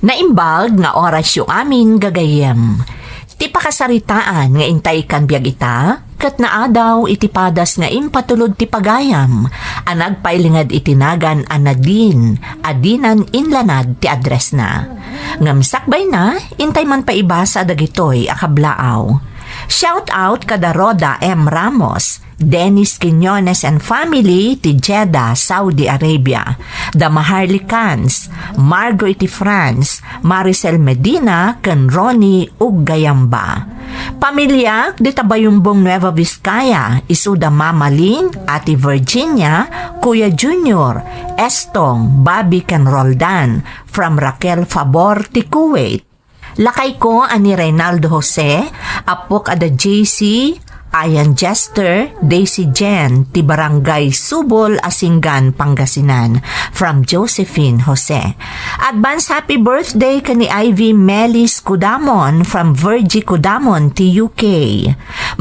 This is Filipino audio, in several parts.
Naimbag nga oras yung amin gagayem. Ti pakasaritaan nga intay kan biyag ita, kat naa daw itipadas nga impatulod ti pagayam, anag pailingad itinagan anadin, adinan inlanad ti address na. Ngamsakbay na, intay man paibasa dagitoy akablaaw. Shout out kada Roda M. Ramos, Dennis Quiñones and family ti Jeddah, Saudi Arabia, the Maharlikans, Margot ti France, Maricel Medina, ken Ronnie Ugayamba. Pamilya di Tabayumbong Nueva Vizcaya, isuda Mama Ling, Ate Virginia, Kuya Junior, Estong, Bobby ken Roldan, from Raquel Favor ti Kuwait. Lakay ko ani Reynaldo Jose, apok ada JC, Ayan Jester, Daisy Jen, ti Barangay Subol, Asinggan, Pangasinan, from Josephine Jose. Advance happy birthday kani Ivy Melis Kudamon, from Virgie Kudamon, ti UK.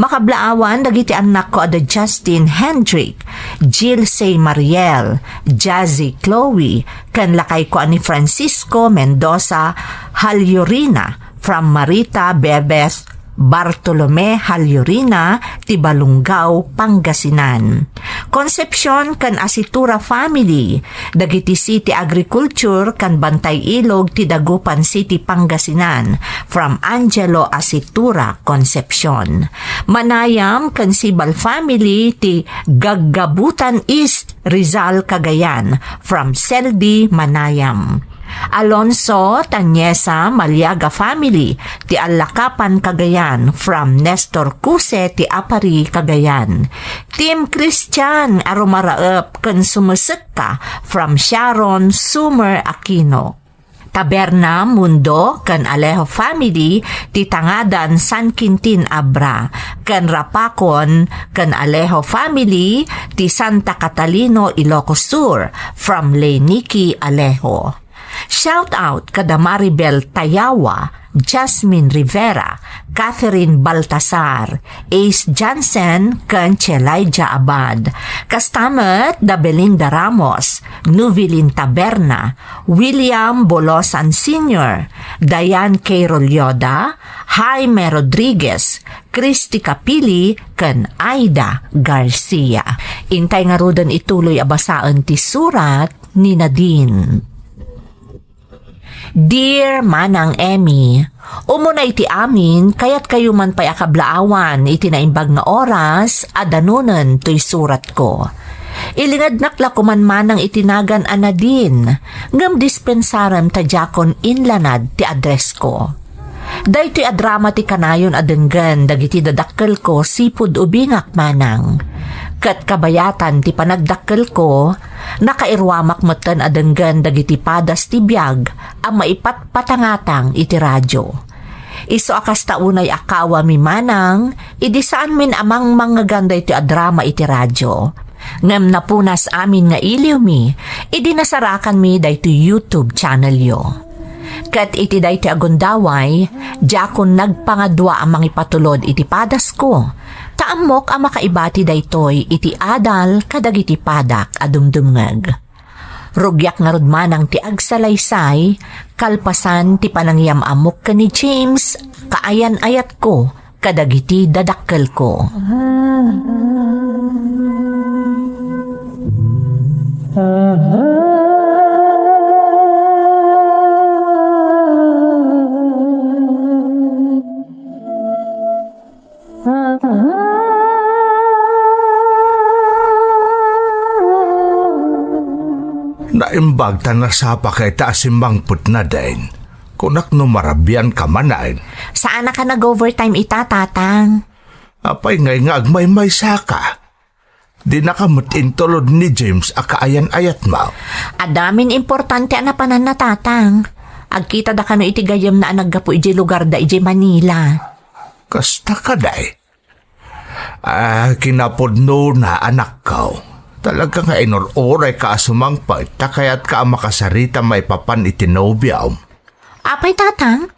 Makablaawan, dagiti anak ko ada Justin Hendrick, Jill Say Mariel, Jazzy Chloe, kan lakay ko ani Francisco Mendoza Halyurina, from Marita Bebes Bartolome Halyurina, ti Balungaw, Pangasinan. Concepcion kan Asitura family, dagiti City Agriculture kan Bantay Ilog, ti Dagupan City, Pangasinan, from Angelo Asitura Concepcion. Manayam kan Sibal family, ti Gaggabutan East, Rizal, Cagayan, from Seldi Manayam. Alonso Tanyesa Maliaga family, ti Alakapan, Cagayan, from Nestor Cuse, ti Apari, Cagayan. Team Christian Arumaraep ken Sumuseka, from Sharon Sumer Aquino. Taberna Mundo ken Alejo family, ti Tangadan San Quintin Abra, ken Rapakon ken Alejo family, ti Santa Catalino Ilocos Sur, from Leniki Alejo. Shout out kada Maribel Tayawa, Jasmine Rivera, Catherine Baltasar, Ace Jansen, ken Chelaija Abad. Kastamet da Belinda Ramos, Nuvilin Taberna, William Bolosan Sr., Diane K. Rolyoda, Jaime Rodriguez, Christy Capili, ken Aida Garcia. Intay nga rudan ituloy abasaan ti surat ni Nadine. Dear Manang Emmy, umunay ti amin kayat kayo man pa'y akablaawan iti naimbag nga oras adanunan to'y surat ko. Ilingad nakla ko man manang itinagan anadin, ngam dispensaran tadjakon inlanad ti address ko. Dahito'y adrama ti kanayon adenggan dagiti dadakkel ko sipud ubingak manang. Kat kabayatan ti panagdakkel ko, nakairwamak matan adenggan dagiti padas ti biyag ang maipatpatangatang iti radyo. Iso akas taunay akawa mi manang, idi saan min amang mga ganda iti adrama iti radyo. Ngem napunas amin nga iliw mi, idi nasarakan mi dahito YouTube channel yo. Kat iti dayti agundaway, jakon nagpangadwa ang mangipatulod iti padas ko. Taamok ang makaibati daytoy iti adal kadagiti padak adumdumngag. Rugyak nga rudmanang ti agsalaysay, kalpasan ti panangyam amok ka ni James, kaayan ayat ko, kadagiti dadakkel ko. Naimbag ta nasapa kay taasimbang putna din. Kunak no marabian ka manain. Saan na ka nag-overtime ita, tatang? Apay ngay nga agmay-may saka. Di nakamutintulod ni James akaayan ayat mo. Adamin importante na panan na, tatang. Agkita da ka no iti gayam na naggapo iji lugar da iji Manila. Kasta ka day. Kinapodno na anak ko. Talaga nga inuroray ka asumangpay, takayat ka ang makasarita may papan itinobyaw. Apay, tatang?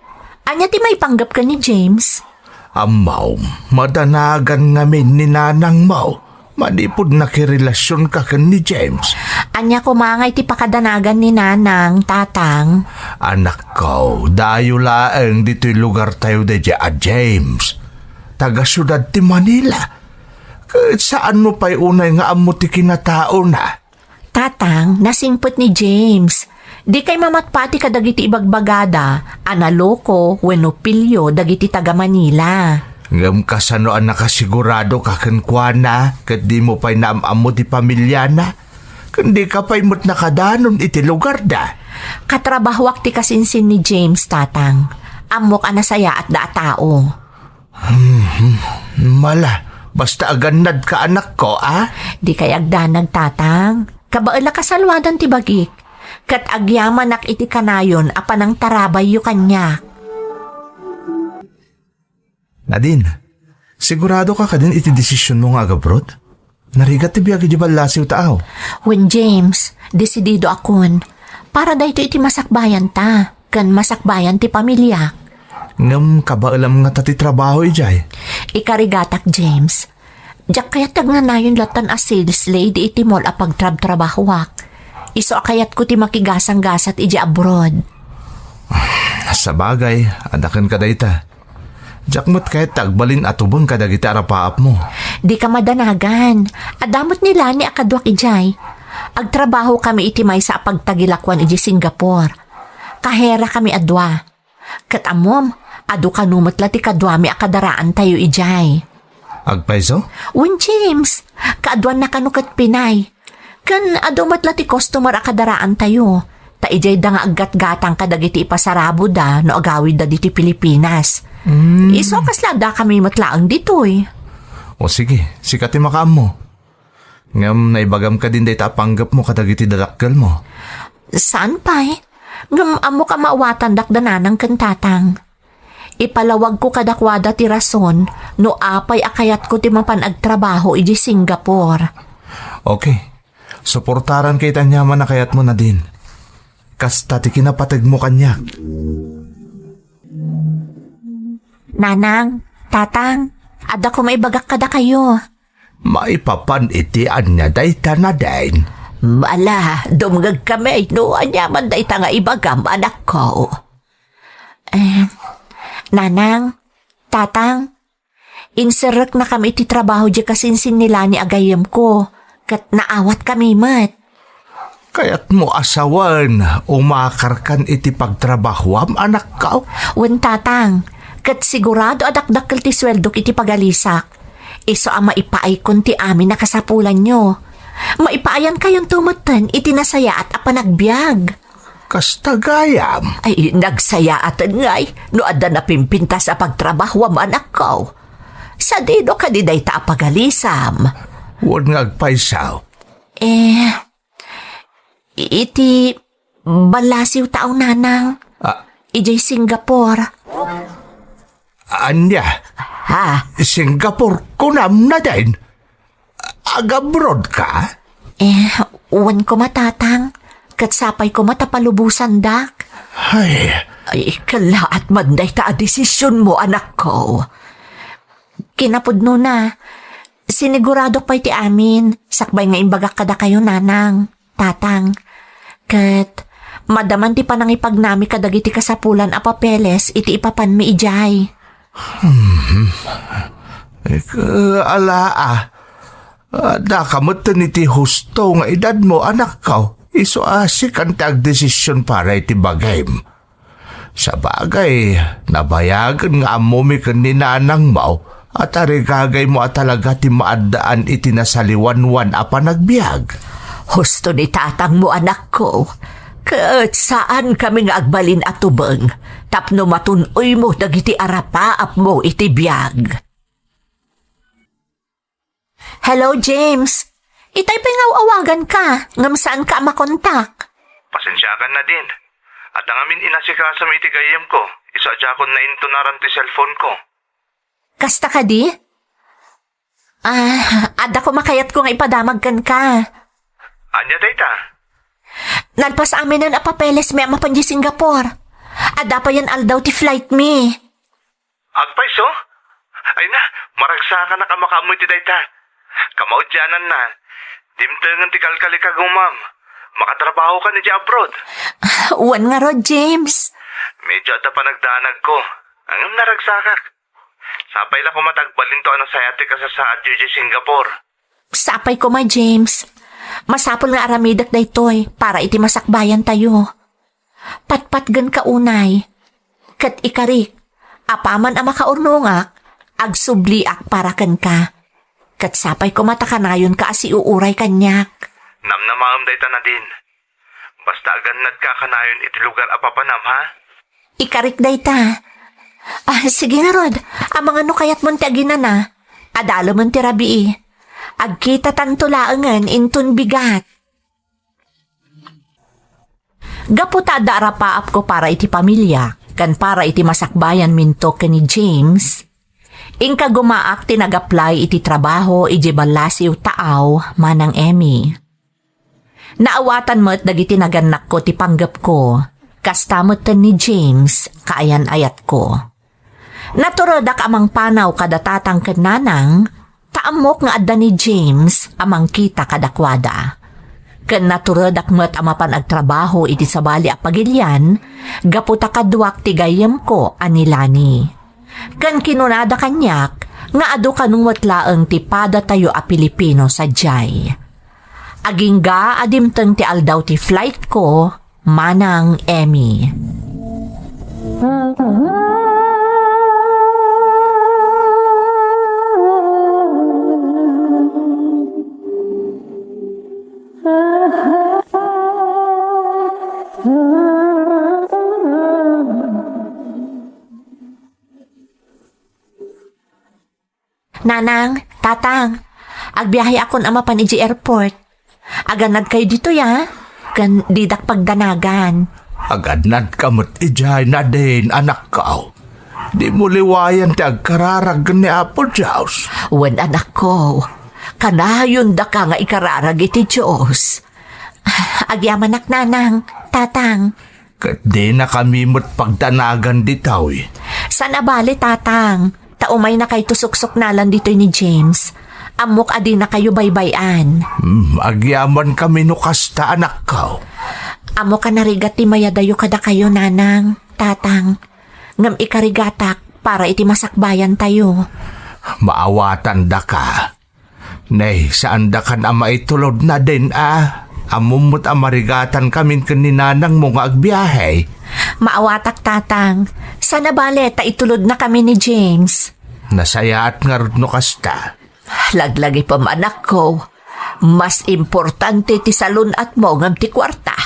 Anya ti may panggap ka ni James? Amaw, madanagan ngamin ni nanang mo. Manipod na kirelasyon ka kan ni James. Anya ko mga iti pakadanagan ni nanang, tatang. Anak ko, dayo laeng dito'y lugar tayo de James. Taga syudad ti Manila. Kahit saan mo pa'y unay nga amo ti kinatao na? Tatang, nasingpot ni James. Di kay mamatpati ka dagiti ibagbagada, analoko, wenopilyo, dagiti taga Manila. Ngam kasanoan nakasigurado ka kankwana, kat di mo pa'y naamamo ti pamilya na. Kundi ka pa'y mo't nakadanon iti lugar da. Katrabahwak ti kasinsin ni James, tatang. Amok anasaya at tao. Mala, basta agannad ka anak ko, ah? Di kay agdanag, tatang. Kabaala kasalwadan ti bagik. Kat agyaman ak iti kanayon apanang tarabay yu kanya. Nadine, sigurado ka din iti desisyon mo nga agabrod? Narigat ti biyag iti balasiw tao. When James, desidido akon. Para dahito iti masakbayan ta. Kan masakbayan ti pamilya. Ngam kabaalam nga tati trabaho ijay. Ikarigatak, James. Diyak kaya tagnanayon latan a sales lady iti mall a pagtrab-trabahwak. Iso akayat ko ti makigasang-gasat iji abroad. Sa bagay, adakan ka dayta. Jakmat kahit tagbalin at ubang kadagiti arapaap mo. Di ka madanagan. Adamot nila ni akadwak ijay. Agtrabaho kami iti may sa pagtagilakwan iji Singapore. Kahera kami adwa. Katamom, adu kanumot lati kadwami akadaraan tayo ijay. Agpaiso? When James, kaadwan na kanukat Pinay. Kan adumat lati customer akadaraan tayo. Ta ijay da nga aggat-gatang kadagiti ipasarabo da no agawid da diti Pilipinas. Iso kaslada kami matlaang ditoy. O sige, sikati makaam mo. Ngam naibagam ka din day tapanggap mo kadagiti dalakgal mo. Saan pa'y? Ngam amo ka maawatan dakdananang kantatang. Ipalawag ko kadakwada ti rason no apay akayat ko ti mapanagtrabaho iji Singapore. Okay, suportaran kay tanyaman na kayat mo na din. Kasta ti kinapatag mo kanya. Nanang, tatang, ada ko maibagak kada kayo. Maipapan itian niya dayta na din. Mala, dumgag kami, no, anyaman da ita nga ibagam, anak ko. Nanang, tatang, inserek na kami iti trabaho di kasinsin nila ni agayem ko, kat naawat kami mat. Kaya't mo asawan, umakarkan iti pagtrabahwam anak ka. Wen tatang, kat sigurado adakdakkel ti sweldo iti pagalisak. Iso ang maipaay kun ti amin nakasapulan nyo. Maipaayan kayong tumatan iti nasaya at apanagbiag. Kasta gayam. Ay, nagsaya atan ngay, no ada na pimpinta sa pagtrabaho am anak ko. Sa dino ka di day ta apagalisam. Huwag nga agpaisaw. Iti balasiw tao nanang. Ijay Singapore. Anya, Ha? Singapore kunam na din. Agabroad ka? Uwan ko matatang. Katsapay ko matapalubusan dak. Ay, Kala at manday ta a desisyon mo, anak ko. Kinapudno na. Sinigurado pa iti amin. Sakbay nga imbagak kada kayo, nanang, tatang. Kat, madaman ti panang ipagnami kadagiti kasapulan a papeles iti ipapan mi ijay. alaa. Nakamutan iti husto nga edad mo, anak ka. Iso asik ang tag-desisyon para iti bagay. Sa bagay, nabayagan nga amumi kan ni nanang mo at arigagay mo at talaga ti maadaan iti nasaliwanwan apa nagbiag. Husto ni tatang mo, anak ko. Kat saan kami nga agbalin at tubang, tapno matunoy mo dagiti arapaap mo iti biyag. Hello, James. Itay pingawawagan ka, ngam saan ka makontak? Pasensyakan na din. At ang amin inasikasa may tigayem ko. Isadya ko na intunaran ti cellphone ko. Kasta ka di? Ada ko makayat ko nga ipadamag ka. Anya dayta? Nalpas amin na papeles may amapan di Singapore. Ada pa yan aldaw ti flight me. Agpaiso? Ay na, maragsa ka na kamakamoy ti dayta. Kamaudyanan na. Dimtengan ti kalkali ka gumam. Makatrabaho ka ni di abroad. Wan nga rod, James. Medyo ata pa nagdanag ko. Ang naragsakak. Sapay la kumatagbalin to ano sayate ka sa Adjuji Singapore. Sapay ko ma, James. Masapol nga aramidak da ito'y para iti masakbayan tayo. Patpatgan ka unay. Kat ikarik, apaman ang makaurnungak, agsubliak para kan ka. Kat sapay ko matakanayon ka asi uuray kanyak. Namnamam dayta na din. Basta agannad ka kanayon iti lugar apapanam ha? Ikarik dayta. Sige nga rod, ang mga nukayat mon ti agina na. Adalo mon ti rabii. Agkita tanto laangan intun bigat. Gaputa darapaap ko para iti pamilya, kan para iti masakbayan minto ken ni James. Ingka gumaak tinag-apply iti trabaho iti balasiw taaw manang Emmy. Naawatan mo't dagiti naganak ko ti panggap ko, kastamot ten ni James kaayan ayat ko. Naturodak amang panaw kadatatang ken nanang, taamok nga adda ni James amang kita kadakwada. Ken naturodak mo't amapan agtrabaho iti sabali a pagilyan, gaputa kadwak ti gayem ko anilani. Ken kinunada kanyak, nga adu kanung watlaeng ti pada tayo a Pilipino sa jay. Agingga adimteng ti aldaw ti flight ko, manang Emmy. Nanang, tatang, agbiyahe akon amapan iji airport. Aganad kayo dito ya, kan didak pagdanagan. Agannad kamot ijay na din anak ka. Di mo liwayan ti agkararag ni Apo Diyos. Wen anak ko, kanayon da ka nga ikararag iti Diyos. Agyaman nanang, tatang. Kat di na kami mo't pagdanagan ditaw eh. Sana bali tatang, taumay na kay tusuksok nalan dito ni James. Amok adi na kayo baybayan. Agyaman kami no kasta anak ka. Amok ka narigat ti mayadayo kada kayo nanang, tatang. Ngam ikarigatak para iti masakbayan tayo. Maawatan da ka. Nay, saan da ka na maitulod na din Amumot amarigatan kamin kaninanang mo nga agbiyahe. Maawatak tatang, sana bale ta itulod na kami ni James. Nasayaat nga no kasta. Laglagi pa anak ko, mas importante ti salon at mo ngam ti kwarta.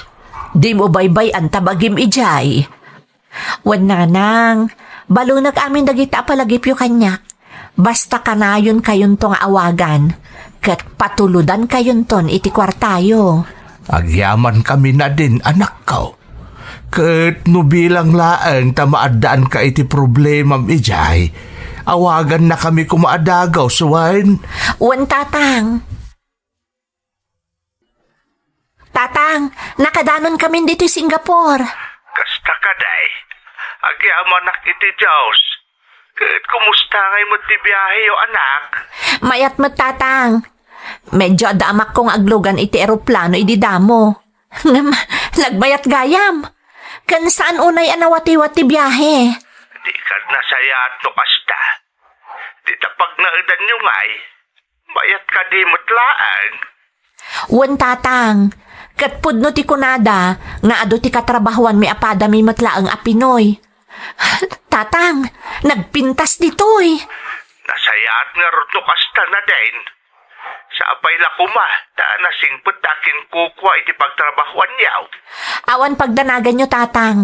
Di mo baybay ang tabagim ijay. Wan nanang, balunag amin dagita palagip yu kanyak. Basta kanayon kayon tong awagan, kat patuludan kayon ton iti kwartayo. Agyaman kami na din anak ka. Kat no bilang laang tamaadaan ka iti problemam ijay, awagan na kami kumaadagaw suwain. Wan tatang. Tatang, nakadanon kami dito sa Singapore. Kasta ka day. Agyaman na iti Diyos. Kat kumusta ngay mo ti biyahe yo anak? Mayat mo tatang. Medyo adamak kong aglugan iti eroplano idi damo. Nagbayat gayam. Kan saan unay anawati-wati biyahe? Di ka nasayat no kasta. Di tapag na edan nyo ngay. Bayat ka di mutlaan. Wan tatang. Katpudno ti kunada nga ado ti katrabahuan mi apada mi matlaang a Pinoy. Tatang, nagpintas ditoy. Nasayat nga ruto kasta na din. Sa apay la kuma, ta nasingput dakin kukwa iti pagtrabahuan yaw. Awan pagdanagan nyo tatang.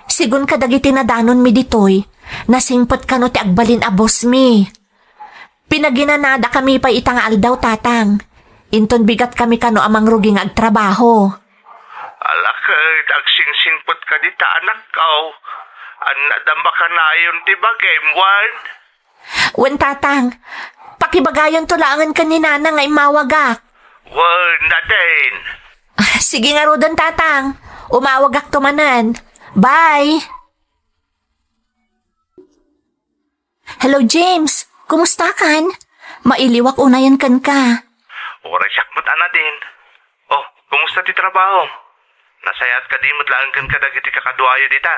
Sigun kadagiti nadanon mi ditoy. Nasingput kano ti agbalin a boss mi. Pinaginanada kami pa itang aldaw tatang. Inton bigat kami kano amang ruging agtrabaho. Alakit, agsingsingput ka dita anak kaw. Anadamba ka na yun ti bagay, Juan. Wen tatang, pakibagayon tulangan ka ni Nana nga imawagak. Juan na din. Sige nga rodan tatang, umawagak tumanan. Bye! Hello James, kumusta kan? Mailiwak unayan kan ka. Oray sakmat ana din. Oh, kumusta ti trabaho? Nasayat ka di mo't lang kan kadagiti kakadwayo dita.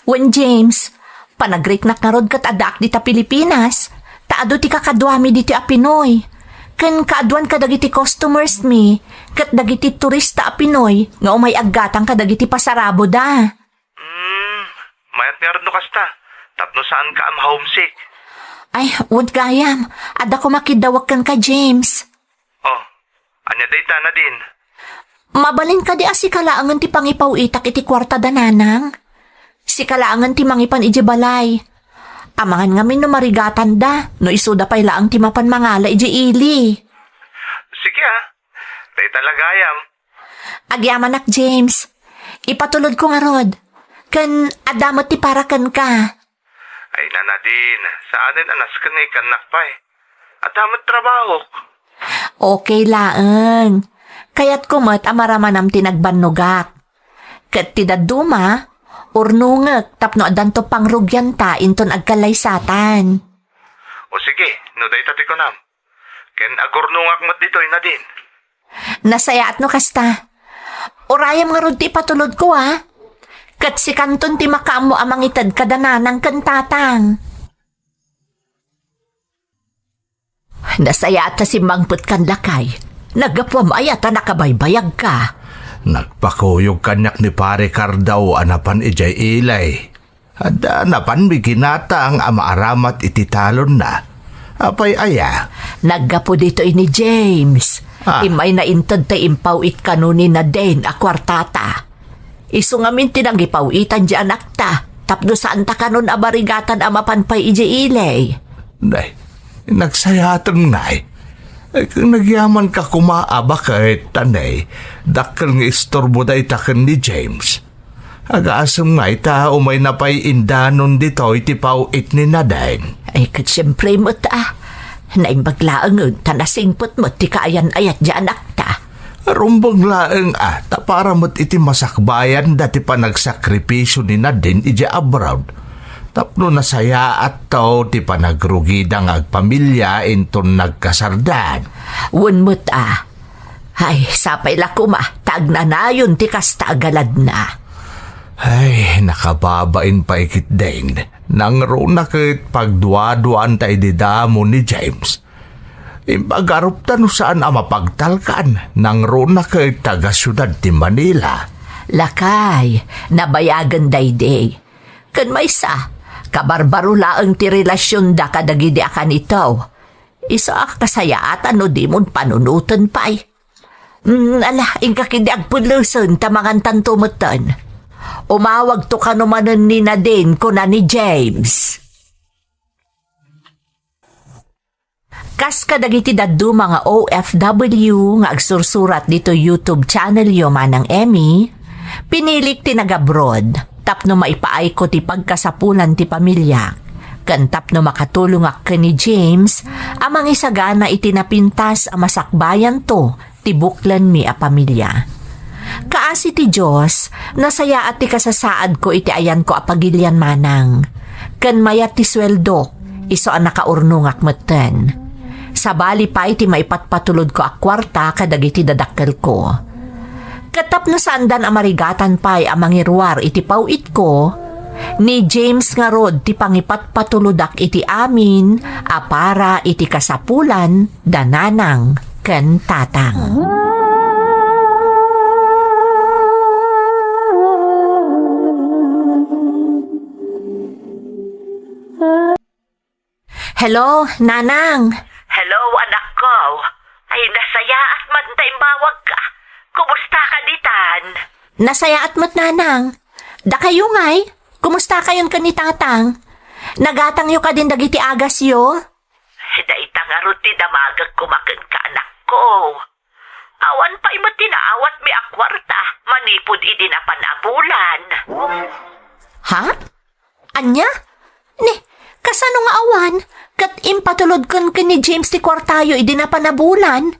When James, panagrik na karod kat adak dita Pilipinas, taado ti kakadwami diti a Pinoy. Kan kaadwan kadagiti customers mi, kat dagiti turista a Pinoy, nga umay aggatang kadagiti pasarabo da. Mayat nga no kasta. Tapno saan ka am homesick? Ay, wad gayam, ada ko makidawag kan ka James. Oh, anya data na din. Mabalin ka di asi kalaangan ti pangipaw itak iti kwarta dananang. Si kalaangan ti mangipan iji balay. Amangan ngamin no marigatan da, no isuda pay laang ti mapan mangala iji ili. Sige Day talagayam. Agyamanak James, ipatulod ko nga rod. Kan adamot ti parakan ka. Ay nanadin, saanin anas ka nga ikanak pa At damat trabaho. Okay laang. Kayat kumot amaramanam tinagbanugak. Kat tidaduma, urnungek tapno adanto pangrugyan ta inton agkalaysatan. O sige, no day tati ko nam. Ken agurnungak mat dito'y na din. Nasaya at no kasta. Urayam nga rod ti patulod ko Kat si kanton ti makaam mo amang itad kadananang kantatang. Nasaya at si mangput kan lakay. Nagapwam ay at nakabaybayag ka. Nagpakuyog kanyak ni pare Cardaw anapan ijay ilay. Ada anapan biginata ang amaaramat ititalon na. Apay aya. Naggapo dito ini James. Imay na intod tay impaw it kanunin na din a kwartata. Iso ngamin tinangipaw itan di anak ta. Tapno saan ta kanon abarigatan amapanpay iji ilay. Day, nagsayatan nga Kung nagyaman ka kumaaba kahit tanay, dakkel nga istorbo da itakan ni James. Agaasam nga ita umay napay indanon dito itipaw it ni Nadain. Ay kat siyempre mo ta. Naimbaglaang tanasingpot mo ti kaayan ayat di anak ta. Rumbang laeng ta para mo't iti masakbayan dati pa nagsakripisyo ni Nadine iti abroad. Tapno nasaya at tao ti panagrugida ng agpamilya inton nagkasardan. Wun mo ta. Ay, sapay lakuma, tagnanayon ti kasta agalad na. Ay, nakababain pa ikit din. Nang runakit pagduaduan tayo didamo ni James. Impagarup no saan mapagtalkan nang runakit taga syudad ti Manila. Lakay, nabayagan dayday. Kan may sa, kabarbaro laang ti relasyon da kadagidi akan ito. Isa kasayaatan no di mon panunutan pa ingka kindi agpunluson tamangan tantumatan. Umawag to kanumanan ni Nadine ko na ni James. Kas kadagiti daddu mga OFW nga agsursurat dito YouTube channel yo manang Emmy, pinilik tinagabroad, tapno maipaay ko ti pagkasapulan ti pamilya. Kan tapno makatulong ak ni James, amang isagana itinapintas a masakbayan to, ti buklan mi a pamilya. Kaasi ti Diyos, nasaya at ti kasasaad ko iti ayan ko apagilyan manang. Kan mayat ti sweldo, iso ang nakaurnungak meten. Sa bali pa iti maipatpatulod ko akwarta kadagiti dadakkel ko. Katap na sandan amarigatan pa'y amangirwar iti pawit ko, ni James nga rod ti pangipatpatuludak iti amin, apara iti kasapulan, dananang, ken tatang. Hello, nanang. Hello, anak ko. Ay, nasaya at mantaimbawag ka. Kumusta ka ditan? Nasaya at mo't nanang. Da kayo ngay, kumusta kayon ka ni tatang? Nagatang yo ka din dagiti agas yo? Da itangarot ti damagag kumakan ka, anak ko. Awan pa imo tinaawat mi akwarta. Manipod idin a panabulan. Ha? Anya? Ni, kasano nga awan? Kat impatulod kon ka ni James ti kwartayo idinapanabulan.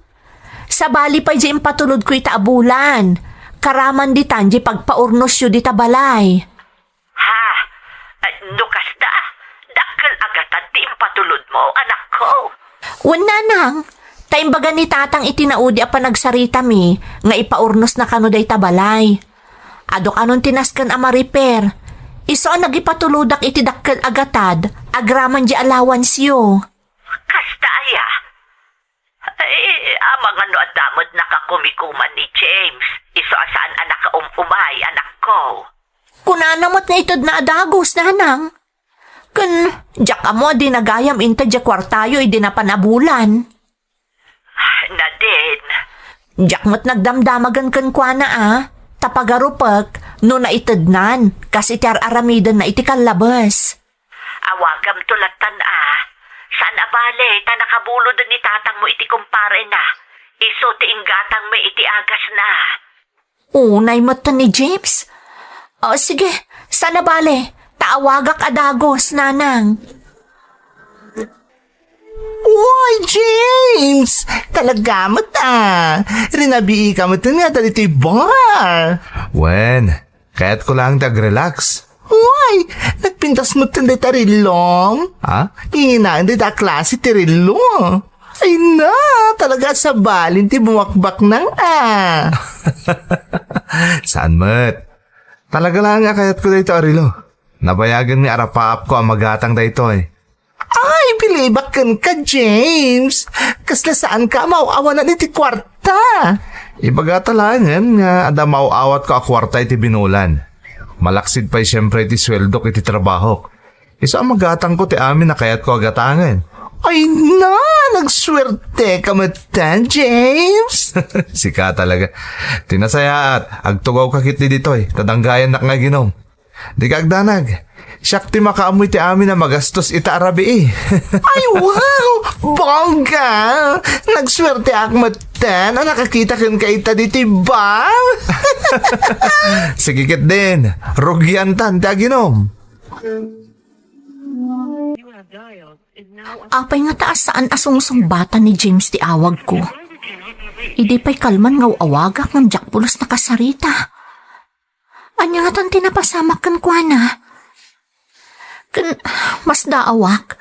Sa bali pa di impatulod ko itaabulan. Karaman di tanji pagpaurnos yo di tabalay. Ha? Nukas da? Dakkel agatan ti impatulod mo, anak ko. Wala nang. Taimbaga ni tatang itinaudi apa nagsarita mi, nga ipaurnos na kano day tabalay. Adok anon tinaskan ama repair. Iso ang nagipatuludak iti dakkel agatad, agraman di allowance yo. Kasta aya. Amang ano at damod nakakumikuman ni James. Iso asaan anak ka umay, anak ko. Kunanamot nga itod na adagos, nanang. Kun, jak amo di nagayam inta di kwartayo idi na panabulan. Nadine. Jak mo't nagdamdamagan kan kwa na tapagarupag no na itednan kasi tiar aramidan na iti kalabas. Awagam tulatan Saan abale, nakabulo doon ni tatang mo iti kumpare na. Iso ti inggatang may iti agas na. Unay mo't ni James. O sige, saan abale? Taawagak adagos, nanang. Uy, James! Talaga mo Rinabii ka mo nga dito bar. Wen, kaya't ko lang tag-relax. Uy, nagpintas mo ta rilong. Ha? Inginaan da klase ti rilong. Ay na, talaga sa balin ti bumakbak nang Saan mat? Talaga lang nga kaya't ko dito, Arilo. Nabayagan ni Arapaap ko ang magatang dito eh. Ay, bilibakan ka, James. Kasla saan ka mauawanan iti kwarta. Ibagatalangan nga ada mauawat ko a kwarta iti binulan. Malaksid pa'y siyempre iti sweldo iti trabaho. Isa ang magatang ko ti amin na kaya't ko agatangan. Ay na, nagswerte ka matan, James. Sika talaga. Tinasayaat, agtugaw kakit di dito eh. Tadanggayan na nga ginom. Di ka agdanag. Siyak ti makaamoy ti amin na magastos ita arabi eh. Ay, wow! Bongga! Nagswerte ak matan na nakakita kan kaita dito ba? Sigikit din. Rugyan tan ti aginom. Apay nga taas saan asungsong bata ni James ti awag ko. Idi pa'y kalman ngaw awagak ng jakpulos na kasarita. Anya nga tan tinapasamak kan kwa na. Kan mas daawak.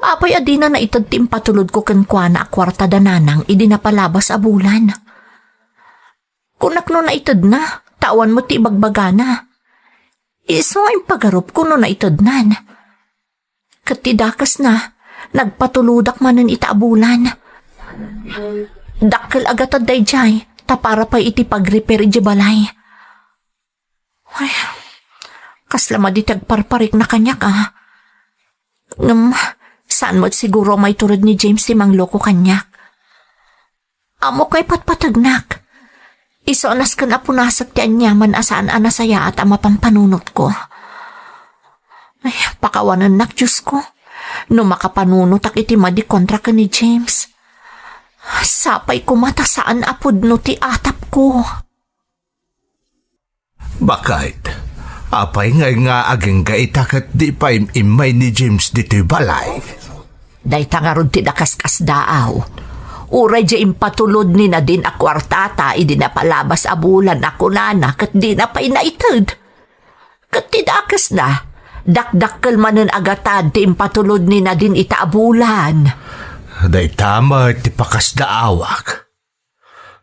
Apay adina na itad timpatulod ko kan kwa na akwarta dananang idi na palabas a bulan. Kunak no na itad na, tawan mo ti bagbagana. Iso ang pagarup ko no na itad nan. Katidakas na, nagpatuludak manan itaabulan. Dakkel agatad day jay, tapara pa iti pag-repair iti balay. Ay, kaslama di tagparparik na kanyak saan mo't siguro may turod ni James si mangloko kanyak. Amo kay patpatagnak. Isonas ka na punasak ti anyaman asaan anasaya at ama pampanunot ko. Ay, pakawanan nak, Diyos ko. No makapanunot ak iti madi kontra ka ni James. Sapay ko mata saan apod no ti atap ko. Bakit? Apay nga aging gaitakat di pa imay ni James dito'y balay. Day tangarod ti dakaskas daaw. Uray di impatulod ni na din ako artata, idi na palabas abulan ako nana, kat di na pa inaitad. Kat ti dakas na, dakdakkel manen agatad ti impatulod ni na din itaabulan. Day tama ti pakas daawak.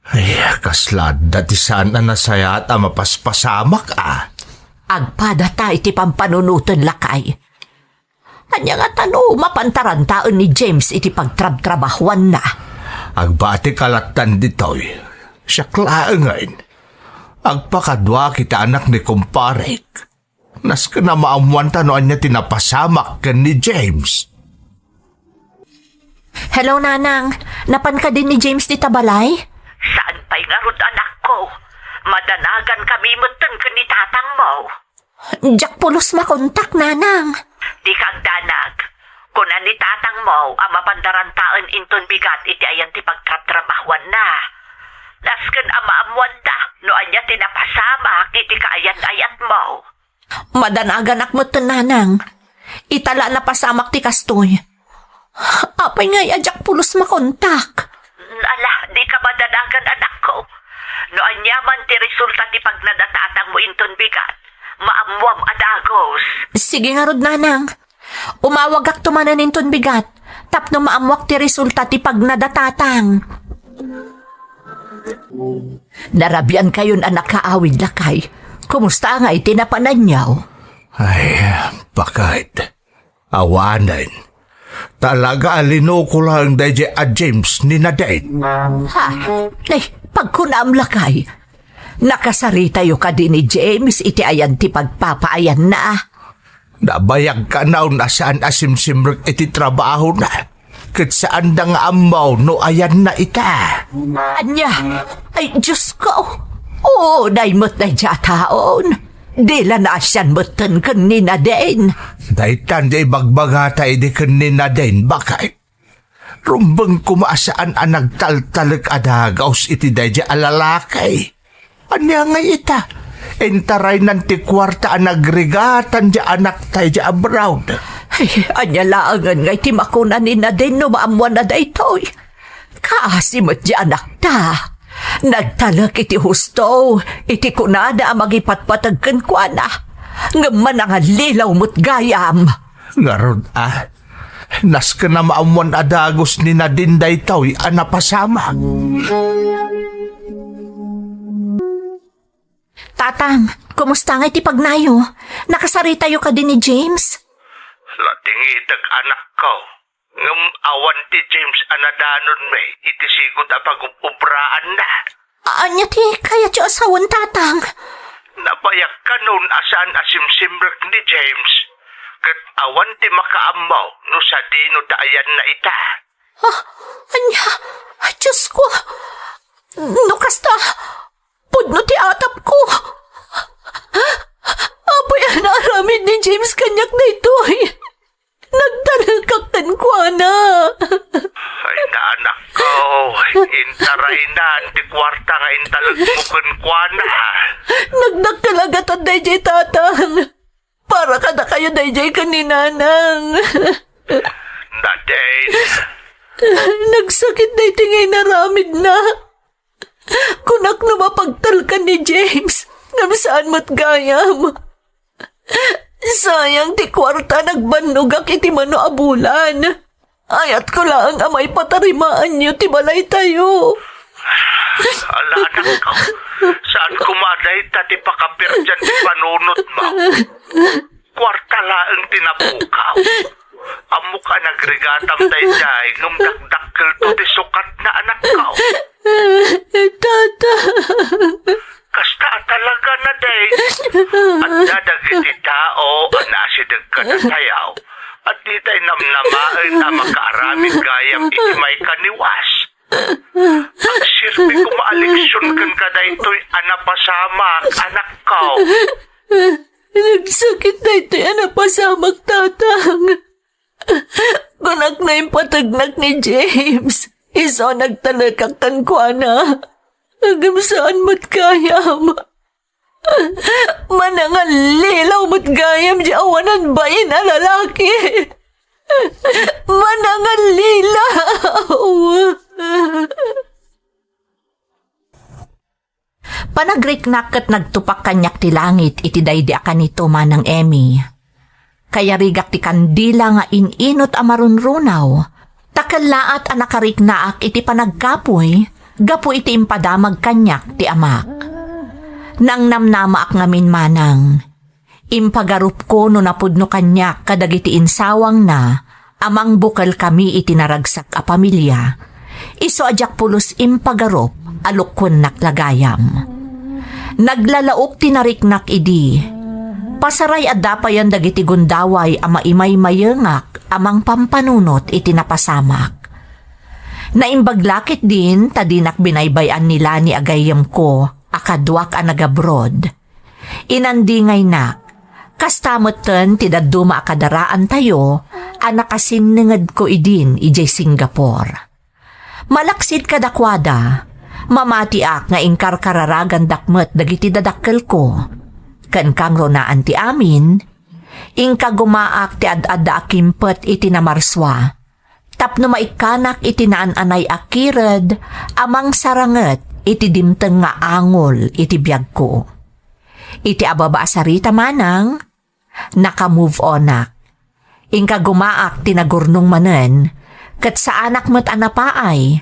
Ay, kaslad dati saan na nasaya at mapaspasamak Agpada ta iti pampanunutan lakay. Anya nga tano, mapantarantaan ni James iti pagtrab-trabahuan na. Agbati kalatan dito'y. Siya klaangan. Agpakadwa kita anak ni kumparek. Nas ka na maamuan tanoan niya tinapasamak kan ni James. Hello, Nanang. Napan ka din ni James di tabalay? Saan pa'y ngarod anak ko? Madanagan kami mutan ka ni tatang mo. Jak pulos makontak, Nanang. Di kang danag. Kunan ni tatang mo, ang mapandarantaan inton bigat iti ayan ti pagkatrabahuan na. Nasken ang maamuan da, no anya tinapasamak iti kaayan-ayat mo. Madanagan akmo Nanang. Itala na pasamak ti kastoy. Apay nga jak pulos makontak. Ala, di ka madanagan anak ko. No anyaman ti resulta ti pagnadatatang mo inton bigat, maamuam adagos. Sige nga rod, Nanang. Umawag ak tumanan inton bigat. Tapno maamwak ti resulta ti pagnadatang. Narabian kayon anak kaawid lakay. Kumusta nga itinapanan niyaw? Ay, bakit? Awanan. Talaga alino ko lang dahil a James ni Nadine. Ha? Nay, pagkunaam lakay. Nakasarita yo ka din ni James iti ayan ti pagpapaayan na. Nabayag ka na saan asimsimrek iti trabaho na. Kat saan da nga amaw no ayan na ita. Anya? Ay, Diyos ko. Oo, naimot na dya taon. Dila na asyan motan kanina din. Daitan di bagbagata iti kanina din. Bakit? Rumbang kumaasaan ang nagtaltalag adagaws iti dahi alalakay. Anya nga ita? Entaray ng ti kwarta ang nagrigatan di anak tayo di abroad. Ay, anya laangan nga iti makunan ni na din no maamuan na daytoy. Kaasimot di anak ta. Nagtalak iti husto, iti kunada ang magipatpatagkan kwa na. Ngaman ang lilaw mo't gayam. Ngarod nas ka na maamuan adagos ni Nadine daytoy ang napasama. Tatang, kumusta nga iti pagnayo? Nakasarita yo ka din ni James? Lating itag anak ko. Ngam awan ti James anadanon may iti sigod a pag-ubraan na. Anya ti kaya ti asawan tatang? Nabayak ka noon asan asimsimrek ni James. Kat awan ti makaamaw no sa dino daayan na ita. Anya? Ay, Diyos ko. No kasta, pudno ti atap ko. Apay anaramid ni James kanyak na ito'y. Nagtalagkakan ko na. Ay na anak ko, intaray na ti kwarta nga intalagmukan ko na. Nagdagkalagatan dayjay tatang. Para kada kayo dayjay kaninanang. Nadine. Nagsakit na itingay naramid na. Kunak na mapagtalkan ni James. Namsaan mo't gayam. Sayang ti kwarta nagbanugak iti mano abulan. Ayat ko lang amay patarimaan niyo ti balay tayo. Ala anak ko, saan kumaday ta ti pakapir dyan ti panunot mo? Kwarta laang tinapukaw. Amok ka nagrigatam tayo dyan, ngumdakdakkel to ti sukat na anak ko. Tata. Kasta talaga na day. At dadagiti tao, anasidag ka na tayaw. At di tayo namnamain na makaaraming gayam iti may kaniwas. Ang sirpi ko maaliksyon kan kada ito'y anapasamak, anak ko. Nagsakit na ito'y anapasamak, tatang. Kunak na yung patagnak ni James. Iso nagtalakakan ko na. Hanggang saan mo't gayam? Manangal lilaw mo't gayam di awanan bayin na lalaki. Manangal lilaw. Panagriknak at nagtupak kanyak ti langit iti daydi akan nito manang Emmy. Kaya rigak ti kandila nga ininot amarunrunaw. Takalaat ang nakariknaak iti panagkapoy, gapo iti impadamag kanyak ti amak. Nang namnamaak ngamin manang, impagarup ko no napudno kanyak kadagiti insawang na, amang bukal kami iti naragsak a pamilya. Iso ajak pulos impagarup, alukon naklagayam. Naglalaok tinariknak idi, pasaray adapayan dagiti gundaway ama imay mayengak, amang pampanunot iti napasamak. Naimbaglakit din, tadinak binaybayan nila ni agayam ko, akadwak a nagabrod. Inandingay nak, kastamoten ti daduma akadaraan tayo, anakasinngad ko idin ijay Singapore. Malaksid kadakwada, mamatiak nga ingkarkararagan dakmet dagiti dadakkel ko. Kan kang ronaan ti amin, ingka gumaak ti ad-adda akimpet iti namarswa. Tapno maikanak iti naan-anay akired, amang saranget iti dimteng nga angol iti biyag ko. Iti ababa asarita manang, naka-move on nak. Ingka gumaak ti nagurnong manen, Kat sa anak mo't anapaay,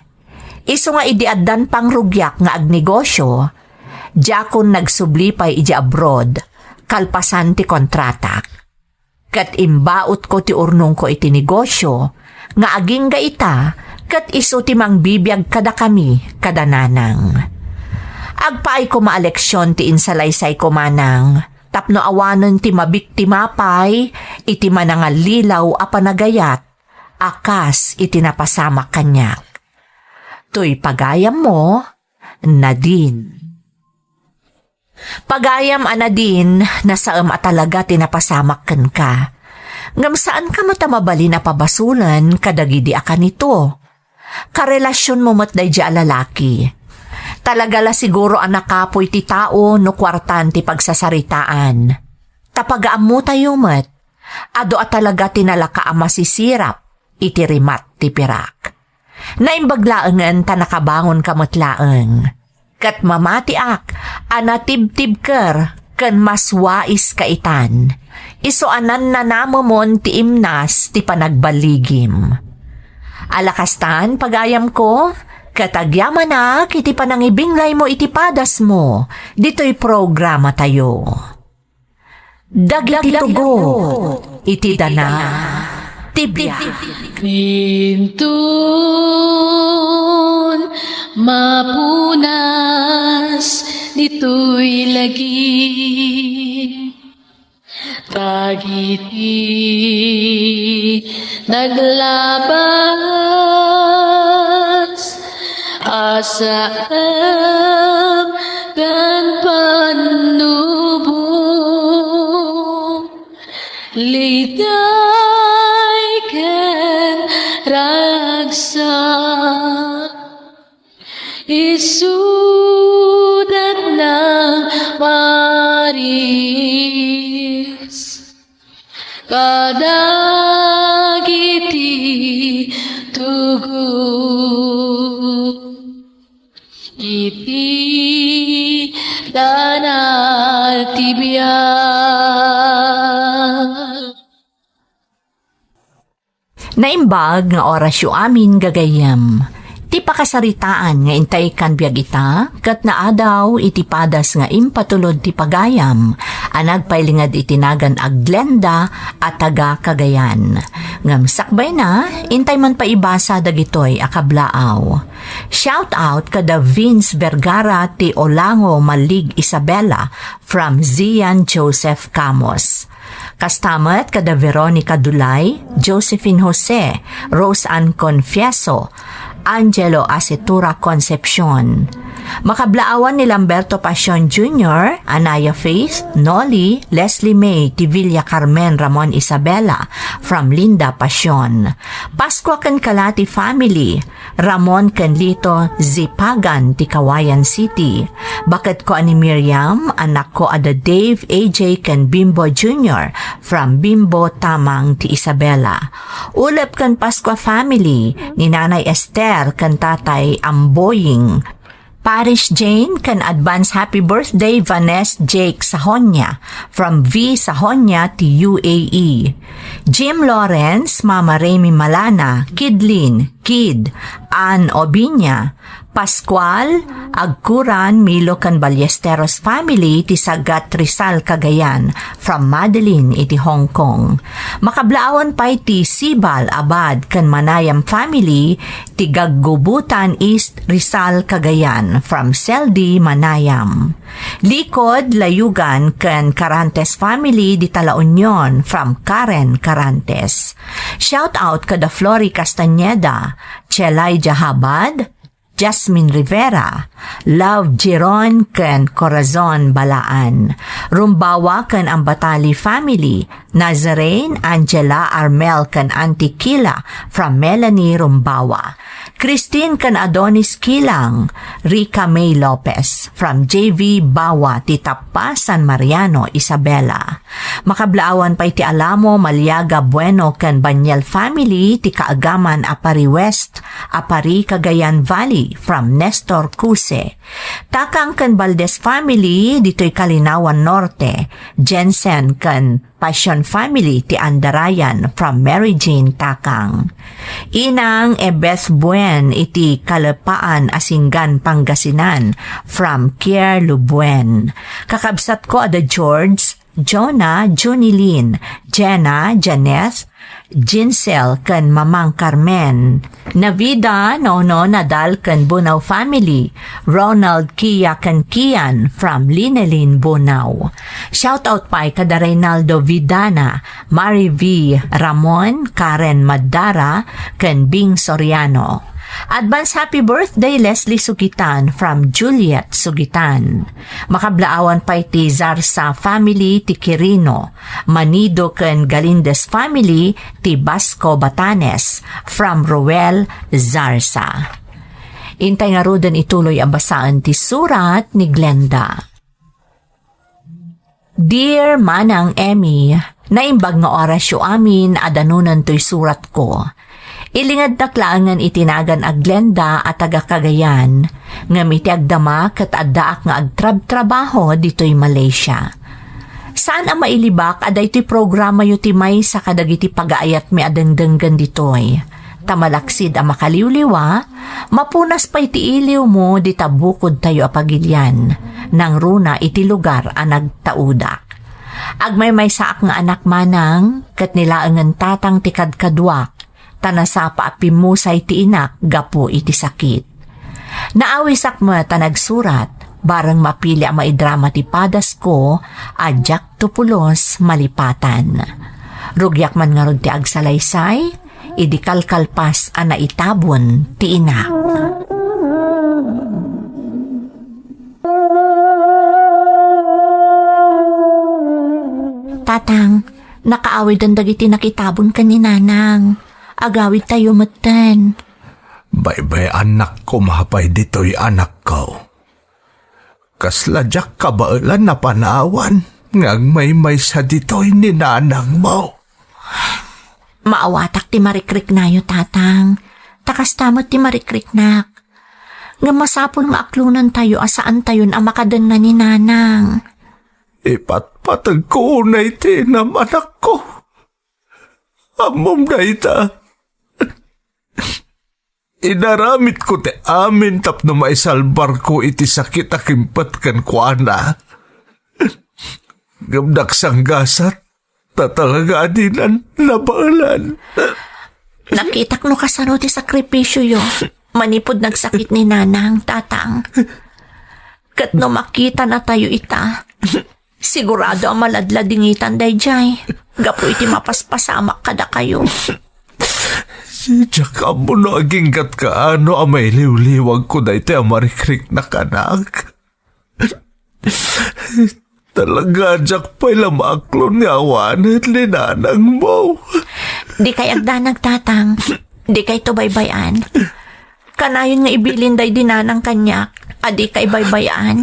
iso nga idiaddan pang rugyak nga agnegosyo, jakon nagsublipay iji abroad, kalpasan ti kontratak. Kat imbaot ko ti urnong ko iti negosyo, nga aging ga ita, kat iso ti mangbibiyag kada kami, kada nanang. Agpaay ko maaleksyon ti insalaysay ko manang, tapno awanon ti mabiktima pay, iti manangal lilaw a panagayat, akas iti napasamak kanyak. To'y pagayam mo, Nadine. Pagayam Nadine, nasaam at talaga tinapasamak kan ka. Ngam saan ka matamabali na pabasulan kadagidi akan nito? Karelasyon mo matday di alalaki. Talaga la siguro anak kapoy ti tao no kwartan ti pagsasaritaan. Tapagaam mo tayo mat, ado at talaga tinalaka ang masisirap, itirimat ti pirak. Naimbaglaangan ta nakabangon kamatlaang. Kat mamatiak, anatib-tib ker, ken mas wais kaitan. Isoanan na namomon ti imnas ti panagbaligim. Alakastan, pagayam ko, katagyaman na iti panangibinglay mo iti padas mo. Dito'y programa tayo. Dagiti tugo, iti dana, tibya. Pintun mapunas dito'y lagi tagiti naglabas asaan kan panubong liday ken ragsak isudat ng maris kadagiti tugo iti danal tibiyag. Naimbag nga orasyo amin gagayam. Ti pakasaritaan nga intay kan biag ita, kat naadaw iti padas nga impatulod ti pagayam, anagpailingad itinagan ag Glenda at taga Cagayan. Ngam sakbay na, intay man paibasa dagitoy akablaaw. Shout out kada Vince Vergara ti Olango Malig Isabela from Zian Joseph Camos. Kastamat kada Veronica Dulay, Josephine Jose, Rose Ann Confieso, Angelo Acetura Concepcion. Makablaawan ni Lamberto Pasion Jr., Anaya Faith, Noli, Leslie May, Tivilla Carmen Ramon Isabela, from Linda Pasion. Pasqua kan Kalati Family, Ramon Canlito Zipagan, Tikawayan City. Bakit ko ani Miriam, anak ko ada Dave AJ kan Bimbo Jr., from Bimbo Tamang ti Isabela. Ulap kan Pasqua Family, ni Nanay Esther kan Tatay Amboying. Parish Jane kan advance happy birthday Vanessa Jake Sahonya from V Sahonya to UAE. Jim Lawrence, Mama Remy Malana, Kidlin, Kid, Ann Obinya, Pascual, Agkuran, Milo kan Ballesteros family ti Sagat Rizal Cagayan from Madeline iti Hong Kong. Makablaawan pa iti Sibal Abad kan Manayam family ti Gaggubutan East Rizal Cagayan from Seldi Manayam. Likod Layugan kan Carantes family di Tala Union from Karen Carantes. Shout out kada Flori Castañeda, Chelay Jahabad, Jasmine Rivera, Love Giron ken Corazon Balaan, Rumbawa ken Ambatali family, Nazarene Angela Armel ken Auntie Kila from Melanie Rumbawa, Christine ken Adonis Kilang, Rica May Lopez from JV Bawa, Titapa San Mariano, Isabela. Makablaawan pa iti Alamo Maliaga Bueno ken Banyel family ti Kaagaman Apari West, Apari Cagayan Valley from Nestor Cuse. Takang ken Valdez family dito'y Kalinawan Norte, Jensen ken Passion family ti Andarayan from Mary Jane Takang. Inang Ebes Buen iti Kalapaan Asinggan Pangasinan from Kier Lubuen. Kakabsat ko ada George, Jonah, Junilyn, Jenna, Janeth, Jinsel ken Mamang Carmen, Navida, Nono, Nadal ken Bunaw family, Ronald, Kia ken Kian from Linelin, Bunaw. Shoutout pa kada Reynaldo Vidana, Mary V. Ramon, Karen Madara ken Bing Soriano. Advance happy birthday Leslie Sugitan from Juliet Sugitan. Makablaawan pa iti Zarsa family ti Quirino, Manido ken Galindes family ti Basco Batanes from Ruel Zarsa. Intay nga rodan ituloy ang basaan ti surat ni Glenda. Dear Manang Emmy, naimbag nga orasyo amin adanunan to'y surat ko. Ilingad taklaangan itinagan ag Glenda at taga Cagayan, nga miti agdama kat addaak nga agtrab-trabaho dito'y Malaysia. Saan ang mailibak aday ti programa yu ti may sa kadagiti pagaayat mi adengdenggan dito'y. Tamalaksid ang makaliwliwa, mapunas pa iti iliw mo di tabukod tayo apagilyan, nang runa iti lugar ang nagtaudak. Agmay may saak nga anak manang, kat nilaangan tatang tikadkadwak, tanasapa apimusay ti inak gapo iti sakit. Naawisak mo tanagsurat, barang mapili ang maidrama ti padas ko, adyak tupulos malipatan. Rugyak man nga rod ti agsalaysay, idi kalkalpas ang naitabon ti inak. Tatang, nakaawid ang dagiti nakitabon ka ni nanang. Agawid tayo matan. Baybay anak ko mahapay dito'y anak ko. Kasladyak kabailan na panawan, ngagmay-may sa dito'y ninanang mo. Maawatak ti marikrik na yo, tatang. Takas tamot ti marikrik nak. Nga masapol nga aklunan tayo asaan tayo ang makadan na ni nanang. Ipatpatag ko unay tinam anak ko. Amom na ita. Inaramit ko te amin tapno maisalbar ko iti sakit akimpat kan kuana. Gamdak sanggasat, tatalaga adinan nabalan. Nakitak no kasano ti sakripisyo yo. Manipod nagsakit ni nanang, tatang. Kat no makita na tayo ita. Sigurado ang maladladingitan dayjay. Gapo iti mapaspasamak kada kayo. Tsaka mo no aginggat ka ano ang may liwliwag ko na ito ang marikrik na kanak. Talaga jak pa'y lamaklon nga awanit linanang mo. Di kay agdanag, tatang. Di kay to baybayan. Kanayon nga ibilin day dinanang kanyak. Adi kay baybayan.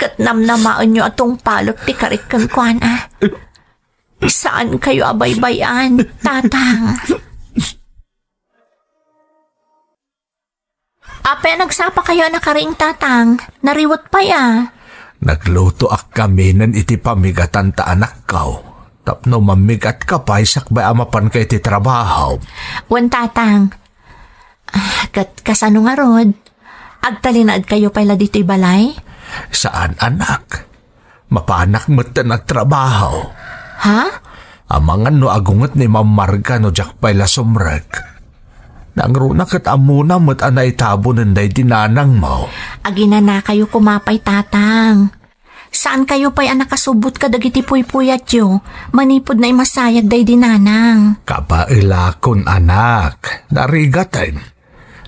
Kat namnamaan nyo atong palot ti karikan kuan Saan kayo abaybayan, tatang? Ape, nagsapa kayo na karing tatang. Nariwot pa ya. Nagluto ak kami nan iti pamigatan ta anak ko. Tapno mamigat ka pa isakbay amapan kay ti trabaho. Wan, tatang. Kasano nga rod? Agtalinaad kayo pala dito'y balay? Saan anak? Mapanak mo't nagtrabaho. Ha? Amangan no agungot ni Ma'am Marga no jak pay la sumrek. Nangruna kat amuna mo't anay tabo nanday dinanang mo. Agina na kayo kumapay, tatang. Saan kayo pa'y anak kasubot ka dagiti puy-puyat yo? Manipod na imasayag day dinanang. Kabailakon anak, narigatan.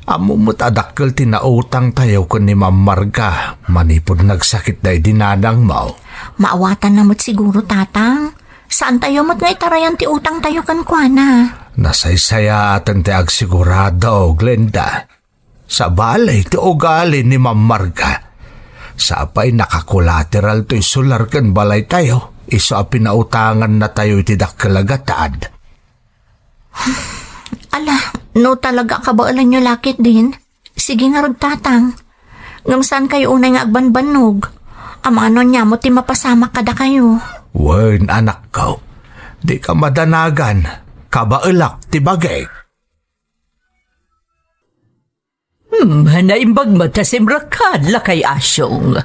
Amo mo't adakkel tinautang tayo kun ni Ma'am Marga. Manipod nagsakit day dinanang mo. Maawatan na mo't siguro, tatang. Saan tayo mo't nga itarayan ti utang tayo kan kuana? Nasaysaya atan ti agsigurado, Glenda. Sa balay ti ugali ni Ma'am Marga. Sa apay nakakulateral to'y sular kan balay tayo. Iso a pinautangan na tayo iti dakkalagataad. Ala, no talaga kabaalan nyo lakit din. Sige nga rod, tatang. Ngam saan kayo unay nga agbanbanog? Amano niya mo ti mapasama kada kayo. Wen anak ko, di ka madanagan, kabailak ti bagay. Naimbag mo ta simrakad lakay asyong.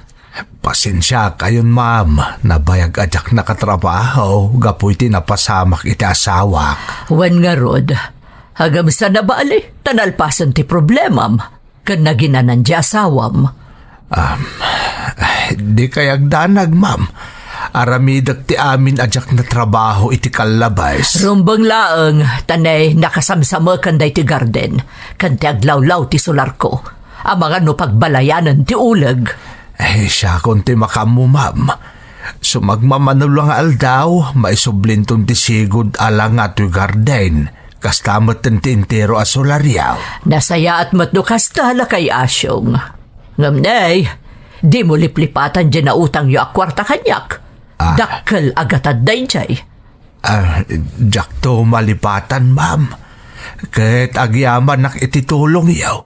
Pasensya kayon ma'am, nabayag ajak nakatrabaho, gapoy ti napasamak iti asawak. Wan nga rod, hagam sa nabali, tanalpasan ti problemam, kan naginanan di asawam. Di kayag danag ma'am, aramidak ti amin ajak na trabaho iti kalabas. Rumbang laeng, tanay nakasamsama kan day ti garden, kan ti aglawlaw ti solar ko. Ang mga no pagbalayanan ti uleg. Siya kon ti makamu ma'am. Sumagmamanulang aldaw, maisublintong ti sigod alang ato'y garden. Kastamat ti intero a solaryaw. Nasaya at matnukas tala kay asyong. Ngamnay, di mo liplipatan dyan na utang yu akwarta kanyak. Dakkel agatad day jay. Jakto malipatan ma'am. Kahit agyaman nak ititulong yaw.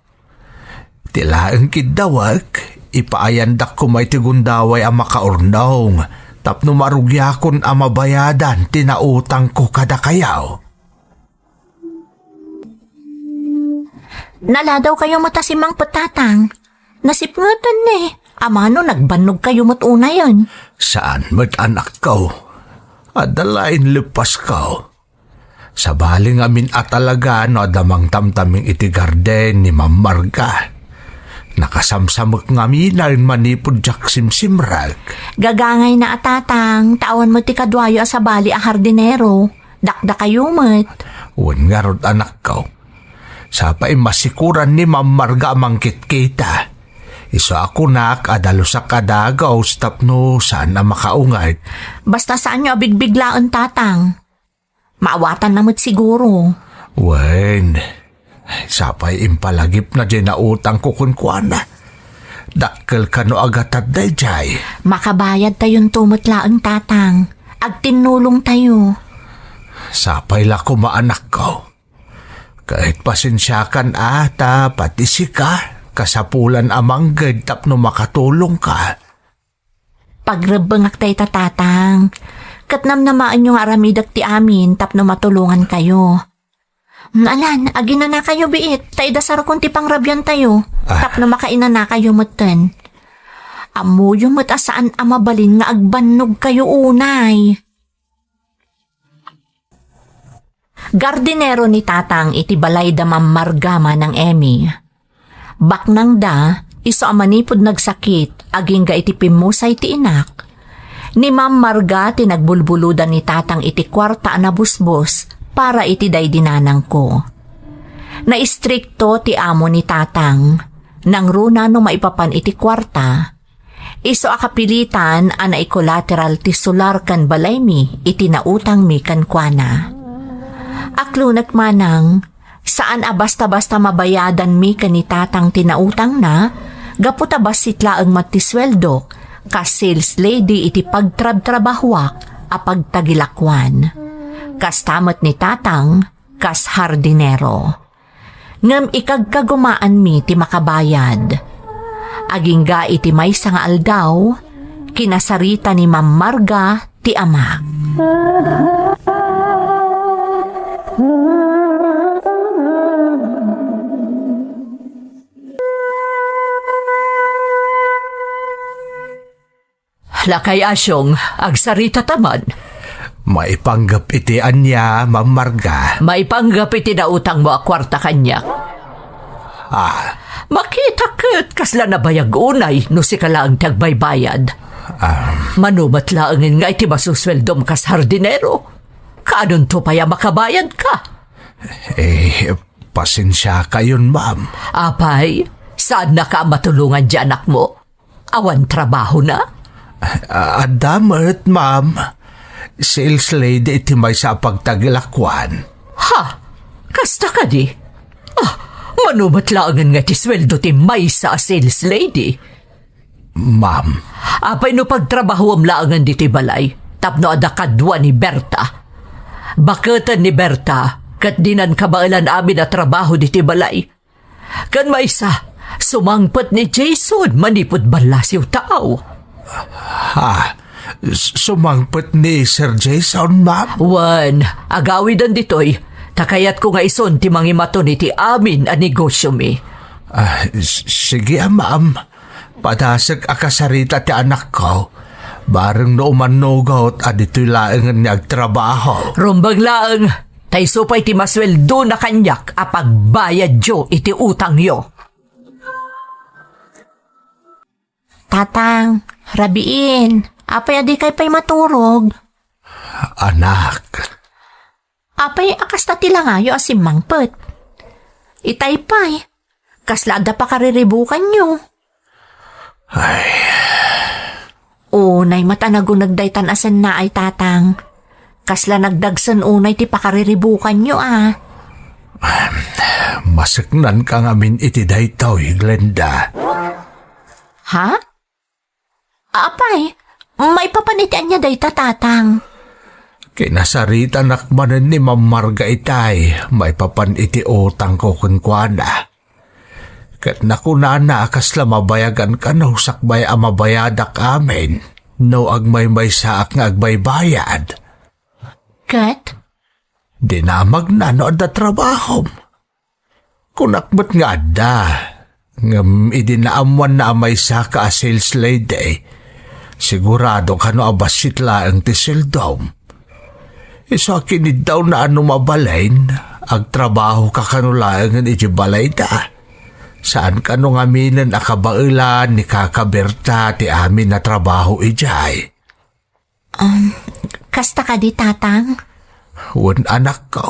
Tilaang kidawag, ipaayandak ko may tigundaway ang makaurnong. Tapno marugyakon ang mabayadan, tinautang ko kada kayaw. Naladaw kayo matasimang patatang. Nasipngatan Amano nagbanog kayo matuna yan. Saan mo't anak ko? Adalain lipas ko. Sa baling amin at talaga no adamang tamtaming iti garden ni Ma'am Marga. Nakasamsamok nga minarin manipod jak simsimrag. Gagangay na atatang, tawan mo ti kadwayo sa bali a hardinero. Dakda kayo mat. Uwan nga rod anak ko. Sa pa'y masikuran ni Ma'am Marga amangkit kita. Iso ako nak adalo sa kadagaw tapno saan na makaungad. Basta saan nyo abigbiglaan tatang. Maawatan namot siguro. Wen, sapay impalagip na dyan na utang kukunkwana. Dakkel ka no agatad day jay. Makabayad tayong tumutlaang tatang. Agtinulong tayo. Sapay la ko maanak ko. Kahit pasensyakan ata pati si ka. Kasapulan amang gad tapno makatulong ka. Pagrebengak tayo tatatang. Katnam namaan yung aramidak ti amin tapno matulungan kayo. Alan, agina na kayo biit. Tayo dasar kung ti pangrabyan tayo. Tapno makaina na kayo matan. Amo yung matasaan amabalin nga agbanog kayo unay. Gardinero ni tatang iti balay da mamargama ng Emmy. Baknang da, iso amanipod nagsakit, aging ga iti pimusay ti inak. Ni Ma'am Marga tinagbulbuludan ni tatang iti kwarta na busbos para iti daydinanang ko. Naistrikto ti amo ni tatang, nang runa no maipapan iti kwarta. Iso akapilitan ana ikolateral ti solar kan balay mi iti nautang mi kan kuana. Aklunat manang, saan basta-basta mabayadan mi kanitatang tinautang na, gaputabas sitlaang matisweldo, kas sales lady iti pagtrab-trabahwak a pagtagilakwan. Kas tamat ni tatang, kas hardinero. Ngam ikagkagumaan mi ti makabayad. Aging ga iti maysa nga aldaw, kinasarita ni Ma'am Marga ti ama. Lakay asyong, agsarita taman. Maipanggap iti anya, Ma'am Marga. Maipanggap iti na utang mo a kwarta kanya. Makita ket kasla na bayag unay no si kalaang tagbaybayad. Manumat laangin nga iti masusweldom kas hardinero. Kanon to paya makabayad ka? Pasensya kayon, ma'am. Apay, saan na ka matulungan di anak mo? Awan trabaho na? Adamat, ma'am. Sales lady iti may sa pagtagilakwan. Ha? Kasta ka di? Manumat laangan nga ti sweldo ti may sa sales lady. Ma'am. Apay no pagtrabaho am laangan di ti balay, tapno adakadwa ni Berta. Bakatan ni Berta, kat dinan kabailan amin na trabaho di ti balay. Kan may sa, sumangpat ni Jason, manipod balasiw tao. Sumangpet ni Sir Jason, ma'am. Wan, agawidan ditoy. Takayat ko nga ison ti mangimaton iti amin a negosyo mi. Sige, ma'am. Padasag akasarita ti anak ko. Bareng no umanugot at ito'y laengan niya agtrabaho. Rumbag laeng, tay supay ti masweldo na kanyak apagbayad yo iti utang yo. Tatang, rabiin. Apay adi kay pa'y maturog. Anak, Apay akas na tilangayo asim mangpet. Itay pa'y. Kaslada pa kariribukan nyo. Unay matanago nagdaytan asan na ay tatang. Kasla nagdagsan unay ti pakariribukan nyo masaknan ka ngamin iti daytaw, Glenda. Ha? Apay, may papanitian niya dayta tatang. Kinasarita nakmanan ni Ma'am Marga itay, may papan iti utang ko kunkwana. Kat nakunana kasla mabayagan ka no sakbay amabayadak amin, no agmay saak nga agbaybayad. Kat? Dinamag na no da trabaho. Kunakbat nga da, ngam idinaamuan na amay sa ka sales lady. Sigurado ka no abasitla ang tiseldom. Isa kinid daw na ano mabalain, agtrabaho ka kanulaangan iti balay da. Saan ka nung aminan akabailan ni kakaberta ti amin na trabaho ijay? Kasta ka di tatang? Wan anak ko.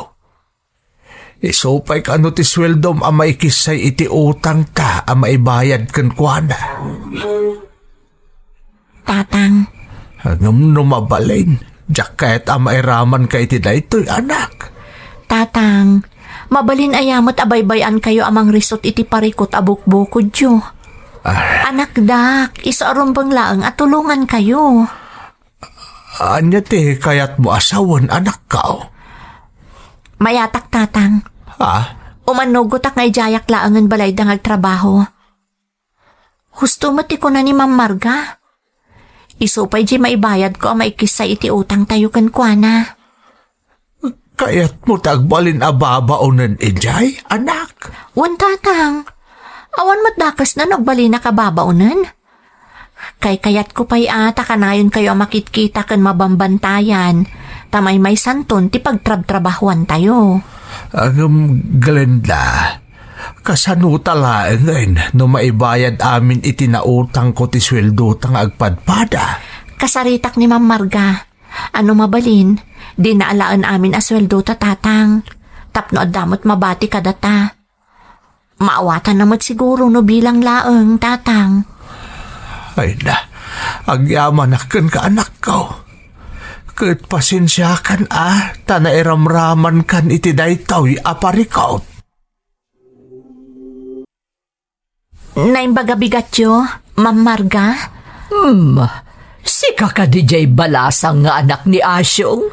Isupay ka no ti sweldom amay kisay iti utang ka amay bayad kan kuana. Tatang, Hangam no mabalain, jak kahit amay raman ka iti daytoy anak. tatang, mabalin ayamat abaybayan kayo amang risot iti parikot abukbukod yo. Anak dak, isaarumbang laang at tulungan kayo. Anya ti kayat mo asawan anak ka. Mayatak tatang, Ha? umanugot ak ngay jayak laangan balay dang agtrabaho. Husto mati ko na ni Ma'am Marga. Isupay di maibayad ko ang maikisay iti utang tayo kan kuana. Kayat mo tagbalin ababaunan ijay, anak. Wan tatang, awan matdakas na nagbali na kababaunan. Kay kayat ko pa'y kanayon kayo makitkita kan mabambantayan. Tamay may santon ti pagtrab-trabahuan tayo. Glenda, kasano talaengan no maibayad amin itinautang ko ti sweldo tang agpadpada. Kasaritak ni Ma'am Marga. Ano mabalin, di naalaan amin asweldo ta tatang. Tapno adamot mabati ka data. Maawatan naman siguro no bilang laeng tatang. Ay na, agyaman akan ka anak ko. Kat pasensya kan tanairamraman kan iti daytaw aparikaw. Naimbaga-bigat yo, Ma'am Marga? Sika ka DJ balasang nga anak ni Asyong.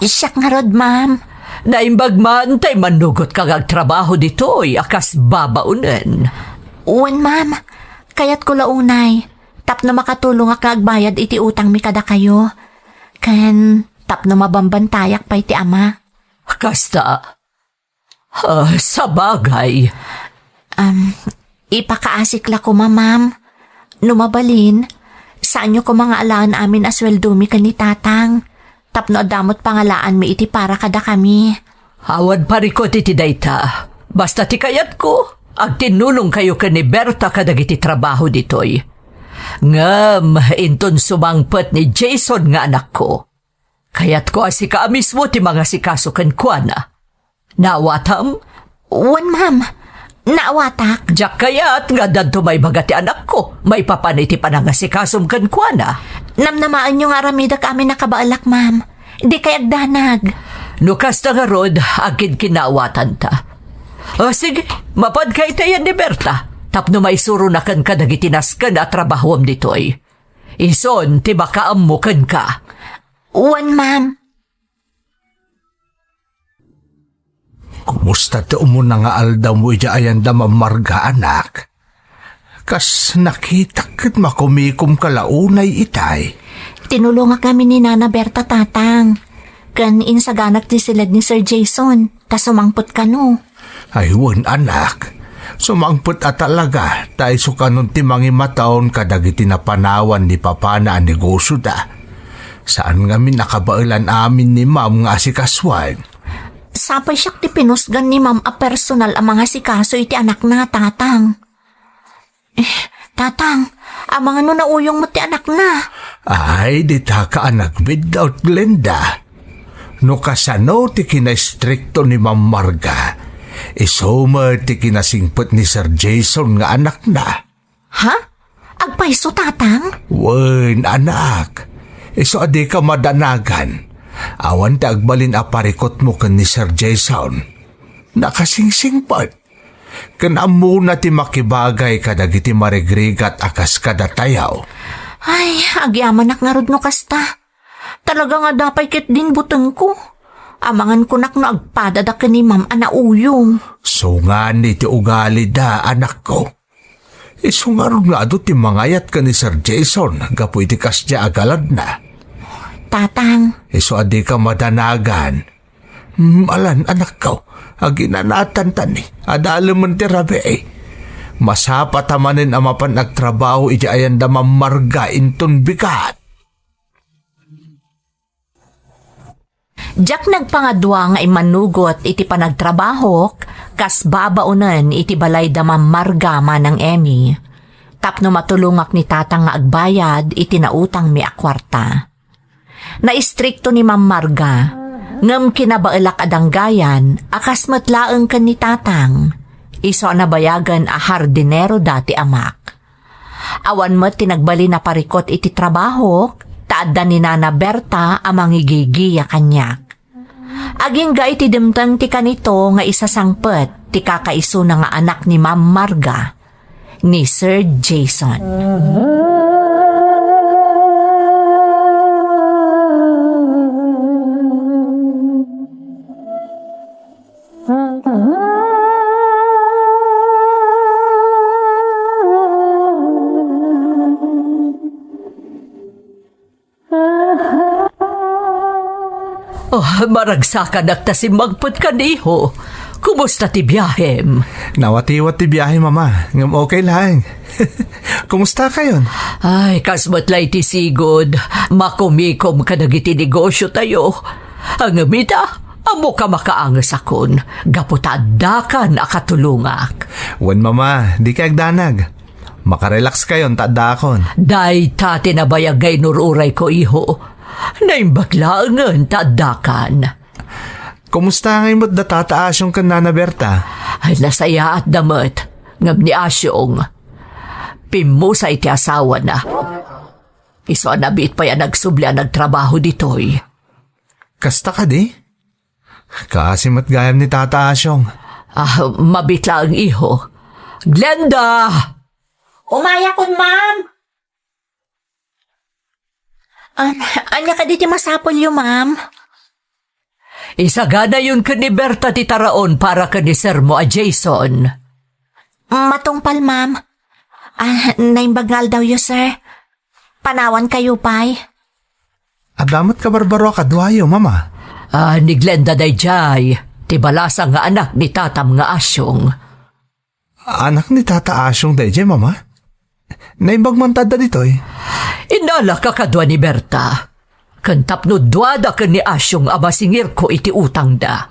Siyak nga rod, ma'am. Naimbag man tay manugot kag agtrabaho ditoy akas babaunan. Uwan, ma'am. Kayat ko launay. Tapno makatulong ak agbayad iti utang mi kada kayo. Kan tapno mabambantayak pa iti ama. Kasta, sa bagay, Ipakaasikla ko, ma'am. Numabalin, saan nyo ko mga alaan amin asweldo mi kan ni tatang. Tapno adamot pangalaan mi iti para kada kami. hawad parikot iti dayta. Basta ti kayat ko, ag tinulong kayo ka ni Berta kadagiti trabaho ditoy. Ngam, inton sumangpet ni Jason nga anak ko. Kayat ko asika mismo ti mga sikasukan ko na. Nawatam? Uwan, ma'am. Naawatak. Diyak kayat nga dadto may bagati anak ko. May papaniti pa na nga sikasum kan ko na. Namnamaan nyo nga ramida kami nakabaalak, ma'am. Di kay agdanag. Nukas na nga rod, agid kinawatan ta. Sige, mapad kay tayan ni Berta. Tapno may suro na kan kadagitinas ka na trabahom ditoy. Ison, ti baka amukan ka. Uwan, ma'am. Kumusta to mo na nga aldaw mo ayan da mamarga anak? Kas nakita kat makumikom kalaunay itay. Tinulungan kami ni Nana Berta, tatang. Kan insaganak ti silad ni Sir Jason, kasumangpot ka no. Aywan anak, sumangput at talaga tayo sukanon ti mataon kadagiti napanawan ni Papa na ang negosyo da. Saan ngamin nakabailan amin ni Ma'am nga si Kaswan? Sapay siyak ti pinusgan ni Ma'am a personal ang mga sikaso iti anak na, tatang. Tatang, ang mga nauyong mo ti anak na. Ay, di ta ka anak without Glenda. No kasano ti kinastrikto ni Ma'am Marga, isuma ti kinasingpot ni Sir Jason nga anak na. Ha? Agpaiso, tatang? Wen, anak. Iso adi ka madanagan. Awan ti agbalin a parikot mo kan ni Sir Jason. Nakasingsingpot. Kan amuna ti makibagay kadagiti marigrigat akas kadatayaw. Ay, agyaman nga rod no kasta. Talaga nga dapay kit din buteng ko. Amangan ko nak no agpadada ka ni Ma'am anauyong. So nga ni ti ugali da, anak ko. Isungarog nga ado ti mangayat ka ni Sir Jason, gapu iti kasya agalad na. Tatang, Iso adi ka madanagan. Alan, anak ko, aginanatan tani, adalaman ti rabi eh. Masapatamanin amapan nagtrabaho iti ayan da mamarga inton bigat. Jack nagpangadwa nga imanugot iti panagtrabaho, kas babaunan iti balay da mamargama ng Emmy. Tapno matulungak ni tatang nga agbayad iti nautang mi akwarta. Naistrikto ni Ma'am Marga, ngem kinabaelak adanggayan, akas matlaeng kan ni tatang. Iso nabayagan a hardinero dati amak. Awan mo tinagbali na parikot iti trabaho, taadda ni Nana Berta amang igigiya kanyak. Aging ga iti dimtang ti kanito nga isasangpet ti kakaiso na nga anak ni Ma'am Marga, ni Sir Jason. Oh, maragsakan nagtasimbagpot ka niho. Kumusta ti biyahem? Nawatiwat ti biyahe, mama. Ngam okay lang. Kumusta kayon? Ay, kasmatlay ti sigod. Makumikom ka nagiti negosyo tayo. Ang amita, amo ka makaangas akon. Gaputadakan akatulungak. Wan mama, di ka agdanag. Makarelax kayon, tadakon. Day ta tinabayagay nururay ko iho. Naimbaglaangan tadakan. Kumusta ngayon mo't datataas yung kan Nana Berta? Ay nasaya at damat. Ngam ni Asyong. Pimusa iti asawa na. Iso nabit pa yan nagsubli ang nagtrabaho ditoy. Kasta ka di? Kasi matgayam ni Tata Asyong. Mabitla ang iho. Glenda! umaya kun, Ma'am. Anya ka diti masapol yung, Ma'am. Isagana yun ka ni Berta ti taraon para ka ni Sir mo a Jason. Matungpal, Ma'am. Naimbagnal daw yun, sir. Panawan kayo, pay. Adamat ka barbaro kadwayo, mama. Ni Glenda dayjay, ti balasa nga anak ni tatam nga Asyong. Anak ni Tata Asyong dayjay, mama? Naimbagmantada ditoy. Inala ka kadwa ni Berta. Kantap no dwada ka ni Asyong abasingir ko iti utang da.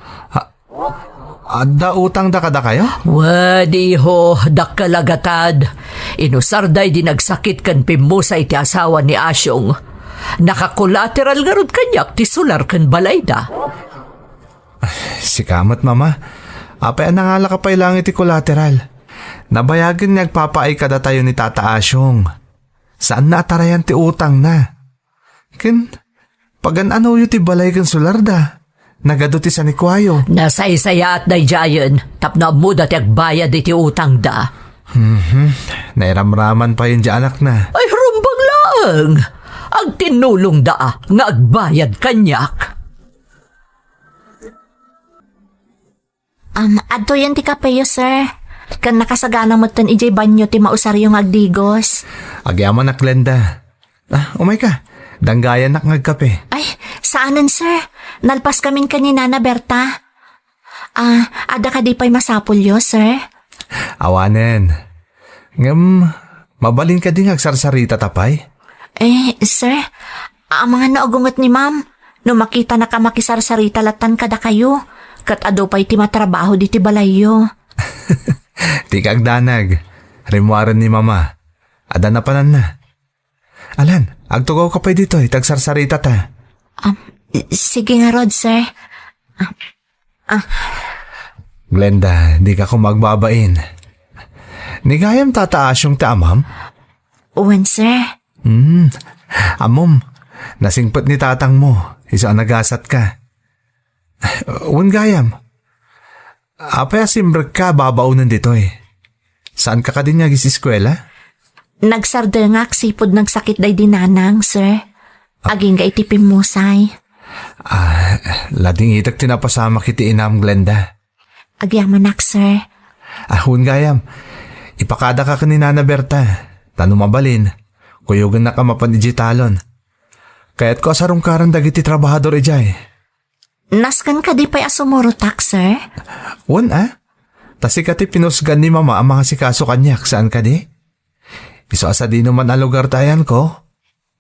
Ada utang da kada kayo? Wadi ho, dakalagatad. Inusarday di nagsakit kan pimusa iti asawa ni Asyong. Nakakolateral nga rod kanyak ti sular kan balayda. Sikamat, mama. Apay nangala ka pa'y lang iti collateral. Nabayagan niya agpapaay kada tayo ni Tata Asyong. Saan na atarayan ti utang na? Ken, pagan ano yu ti balay kan sularda? Nagado ti sanikwayo. Nasaysaya at dayjayan, tapno muda ti agbayad iti utang da. Nairamraman pa yun di anak na. Ay, rumbang lang! Ang tinulong da nga agbayad kanyak. Adto yan ti kapeyo, sir. Kan nakasagana mo tan ijay banyo ti mausar yung agdigos. Agyaman na Glenda. Umay ka. Danggayan nak ngagkape. Ay, saanan sir? Nalpas kamin kanina na Berta. Ada ka di pa'y masapulyo, sir? Awanen. Mabalin ka din agsarsarita tapay? Sir, ang mga naugungot ni ma'am, no makita na ka makisarsarita latan kada kayo, kat ado pa'y ti matrabaho di ti balayo. Di kagdanag. Rimuaran ni mama. Ada na panan na. Alan, agtugaw ka pa dito, tagsarsarita ta. Sige nga Rod, sir. Glenda, di ka ko magbabain. Nigayam tataas yung taamam? Uwan, sir. Amom, nasingpot ni tatang mo. Isa nagasat ka. Uwan gayam. Apay asimbrag ka babaunan dito eh. Saan ka din nga eskwela? Nagsardengak sipod nagsakit day dinanang, sir. Aging ga itipim musay. Lading itak tinapasama kiti inam, Glenda. Agyamanak, sir. Hun gayam, ipakada ka kanina na Berta. Tanong mabalin, kuyugan na ka mapan digitalon. Kaya't ko asarong karan dagiti trabahador ijay. Naskan ka di pa'y asumurutak, sir? Tasi kati pinusgan ni mama ang mga sikaso kanyak. Saan ka di? Iso asa di naman ang lugar tayan ko.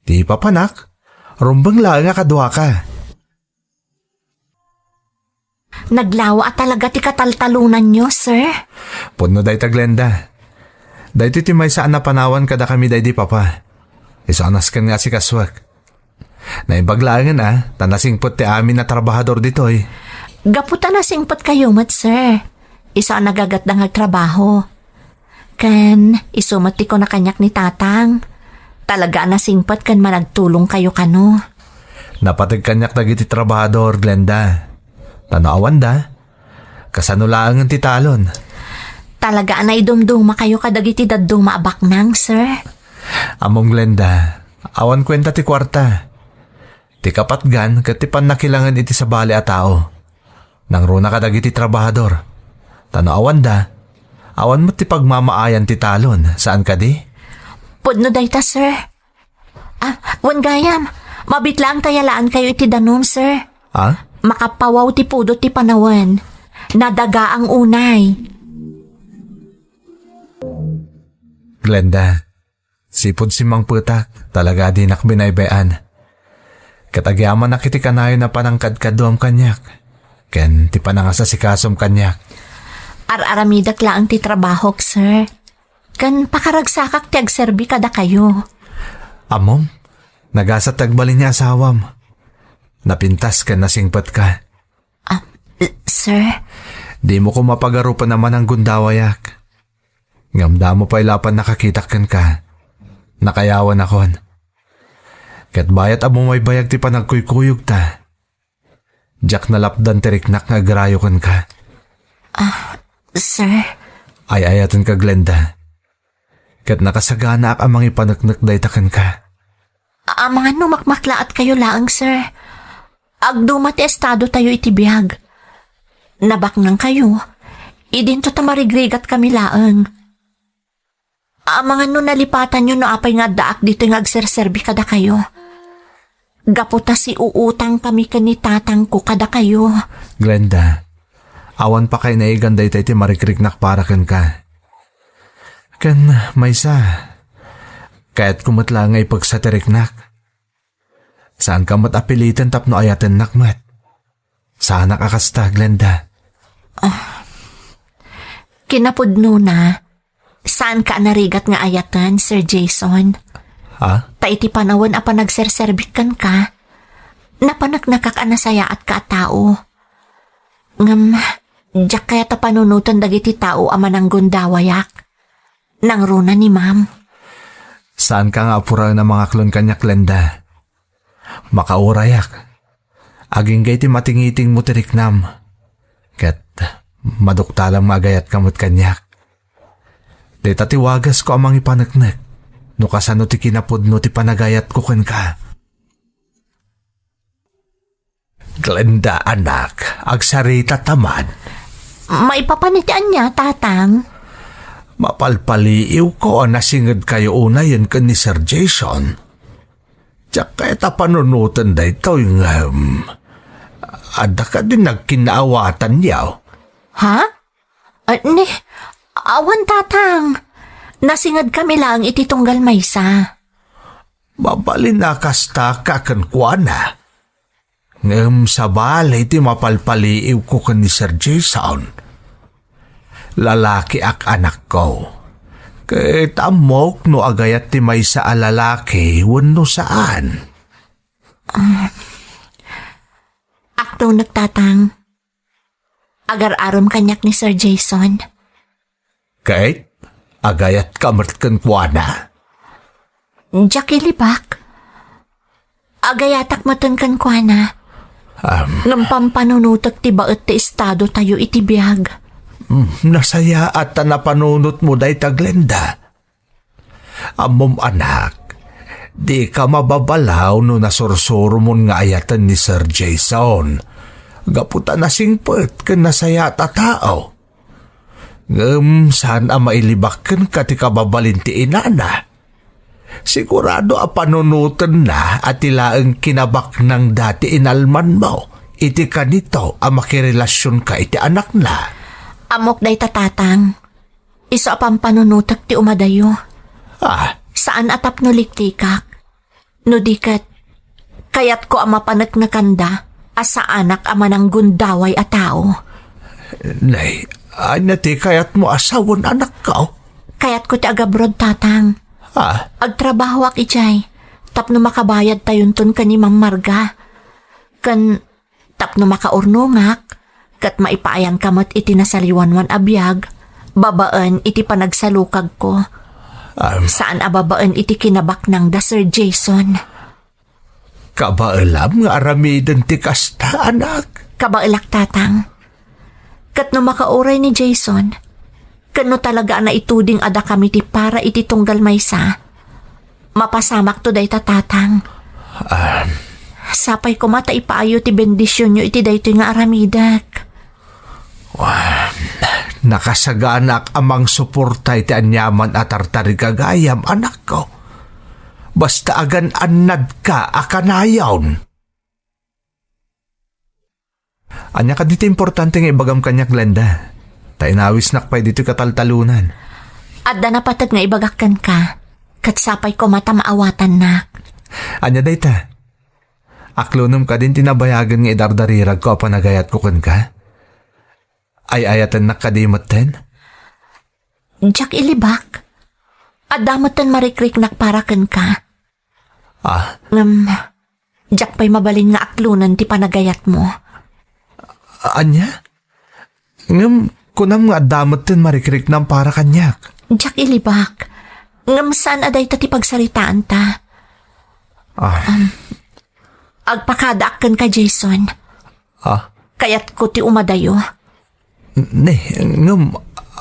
Di pa panak. Rumbang lang nga kadwa ka. Naglawa at talaga ti kataltalunan nyo, sir. Puno day taglenda. Day ti may saan na panawan kada kami day di papa. Iso anas kan nga si kaswak. Naibaglangan tanasingpot ti amin na trabahador ditoy. Gaputa na singpot kayo mat, sir. Isa ang nagagat na nagtrabaho. Kan, isumati ko na kanyak ni tatang. Talaga na singpot kan managtulong kayo kano. Napatag kanyak dagiti trabahador, Glenda. Tanawan da. Kasanulaan ti talon. Talaga na idumduma kayo kadagiti daduma abaknang, sir. Among Glenda, awan kwenta ti kwarta. Ti kapatgan kat ti panakilangan iti sa bali a tao. Nang runa kadagiti trabahador. Tanawan da. Awan mo ti pagmamaayan ti talon. Saan ka di? Pudno dayta, sir. Wan gayam. Mabitlang tayalaan kayo iti danom, sir. Makapawaw ti pudo ti panawan. Nadaga ang unay. Glenda, sipod si Mang Putak. Talaga di nakbinaybayan. Katagyaman na kiti kanayo na panangkadkado ang kanyak. Ken ti panangasa si kasom kanyak. Aramidak lang ti trabaho, sir. Kan pakaragsakak ti agserbi kada kayo. Amom, nagasat tagbali niya asawam. Napintas ka nasingpat ka. Sir? Di mo ko mapagarupan naman ang gundawayak. Ngamda mo pa ilapan nakakitakan ka. Nakayawan akon. Kat bayat amo may bayag ti panagkuykuyog ta. Diyak nalapdan tiriknak nga agrayokan ka. Sir? Ay-ayatan ka, Glenda. Kat nakasagana ak amang ipanaknak daytakan ka. Mga numakmaklaat kayo laang, sir. Agduma ti estado tayo itibiyag. Nabaknang kayo. Idinto tamarigrigat kami laang. Mga nalipatan nyo no apay nga daak dito nga agserserbi kada kayo. Gaputa si uutang kami kanitatang ko kada kayo. Glenda, awan pa kay naiganday tayo ti marikriknak para kan ka. Kan maysa, kaya't kumatla nga ipagsatiriknak. Saan ka matapilitan tapno ayatan nakmat? Saan nakakasta, Glenda? Kinapudno na. Saan ka narigat nga ayatan, Sir Jason? Taiti panawan apa nagserserbikan ka. Napanagnakak anasaya at ka tao. Ngam, diyak kaya ta panunutan dagiti tao ama ng gundawayak. Nang runa ni ma'am. Saan ka nga apura na mga klon kanyak, Glenda? Makaurayak. Aging gay ti matingiting mo tiriknam. Kat maduktalang magayat kamot kanyak. Deta tiwagas ko amang ipanagnak. No kasano ti kinapudno ti panagayat ko kan ka. Glenda, anak, agsarita taman. Maipapanitian niya, tatang. Mapalpaliiw ko ang nasingad kayo unayan ka ni Sir Jason. Tsaka ita panunutan da ito yung ada ka din nagkinaawatan yaw. Ha? Ni, awan tatang. Nasingad kami lang iti tunggal maysa. Babalin na kasta kakan kwa na. Sa balay ti mapalpaliiw ko kan ni Sir Jason. Lalaki ak anak ko. Kahit amok no agayat ti may sa alalaki wano saan. Akto nagtatang. Agar-aram kanyak ni Sir Jason. Kahit agayat kamert kan kwa na. Jackie Libak. Agayatak matan kan kwa na. Ngam pampanunutak ti baet ti estado tayo iti biyag. Nasaya at napanunot mo day taglenda. Amom anak, di ka mababalaw no nasursuro mo nga ayatan ni Sir Jason. Gaputa na singpet kan nasaya at tao. Saan mailibak kan ka ti kababalin ti inana? Sigurado a panunutan na at ilaang kinabak ng dati inalman mo. Iti kanito a makirelasyon ka iti anak na. Amok day tatatang. Isa pang panunutak ti umadayo. Saan atap no liktikak? No dikat, kayat ko ama panak na kanda asa anak ama ng gundaway a tao. Nay, anya ti kayat mo asawon anak ka? Kayat ko ti agabrod tatang. Agtrabaho ak ijay. Tapno makabayad tayon ton ka ni Ma'am Marga. Kan tapno makaurnungak. Kat maipaayan kamot iti nasaliwanwan abiyag. Babaan iti panagsalukag ko. Saan ababaan iti kinabak ng da Sir Jason? Kabaalam nga aramiden ti kasta anak. Kabailak tatang. Kat no makauray ni Jason, kano talaga na ituding ada kami ti para iti tunggal maysa. Mapasamak to day tatatang. Sapay ko mata ipaayo ti bendisyon nyo iti daytoy nga aramidak. Nakasaganak amang suporta iti anyaman at tartarigagayam anak ko. Basta agan anad ka akanayawn. Anya ka dito importante nga ibagam kanyak Glenda. Tainawis nakpay dito kataltalunan. Adda na patag nga ibagakkan ka. Katsapay ko mata maawatan na. Anya dayta. Aklunum ka din tinabayagan nga idardarirag ko panagayat ko kan ka. Ay ayatan nakadimot ten. Jack ilibak. Adamatan marikrik nakparakan ka. Jack pa'y mabalin nga aklunan ti panagayat mo. Anya? Kunam nga adamot ten marikrik ng para kanyak. Jack ilibak. Ngam saan aday ta ti pagsaritaan ta? Agpakadaakkan ka, Jason. Kayat ko ti umadayo.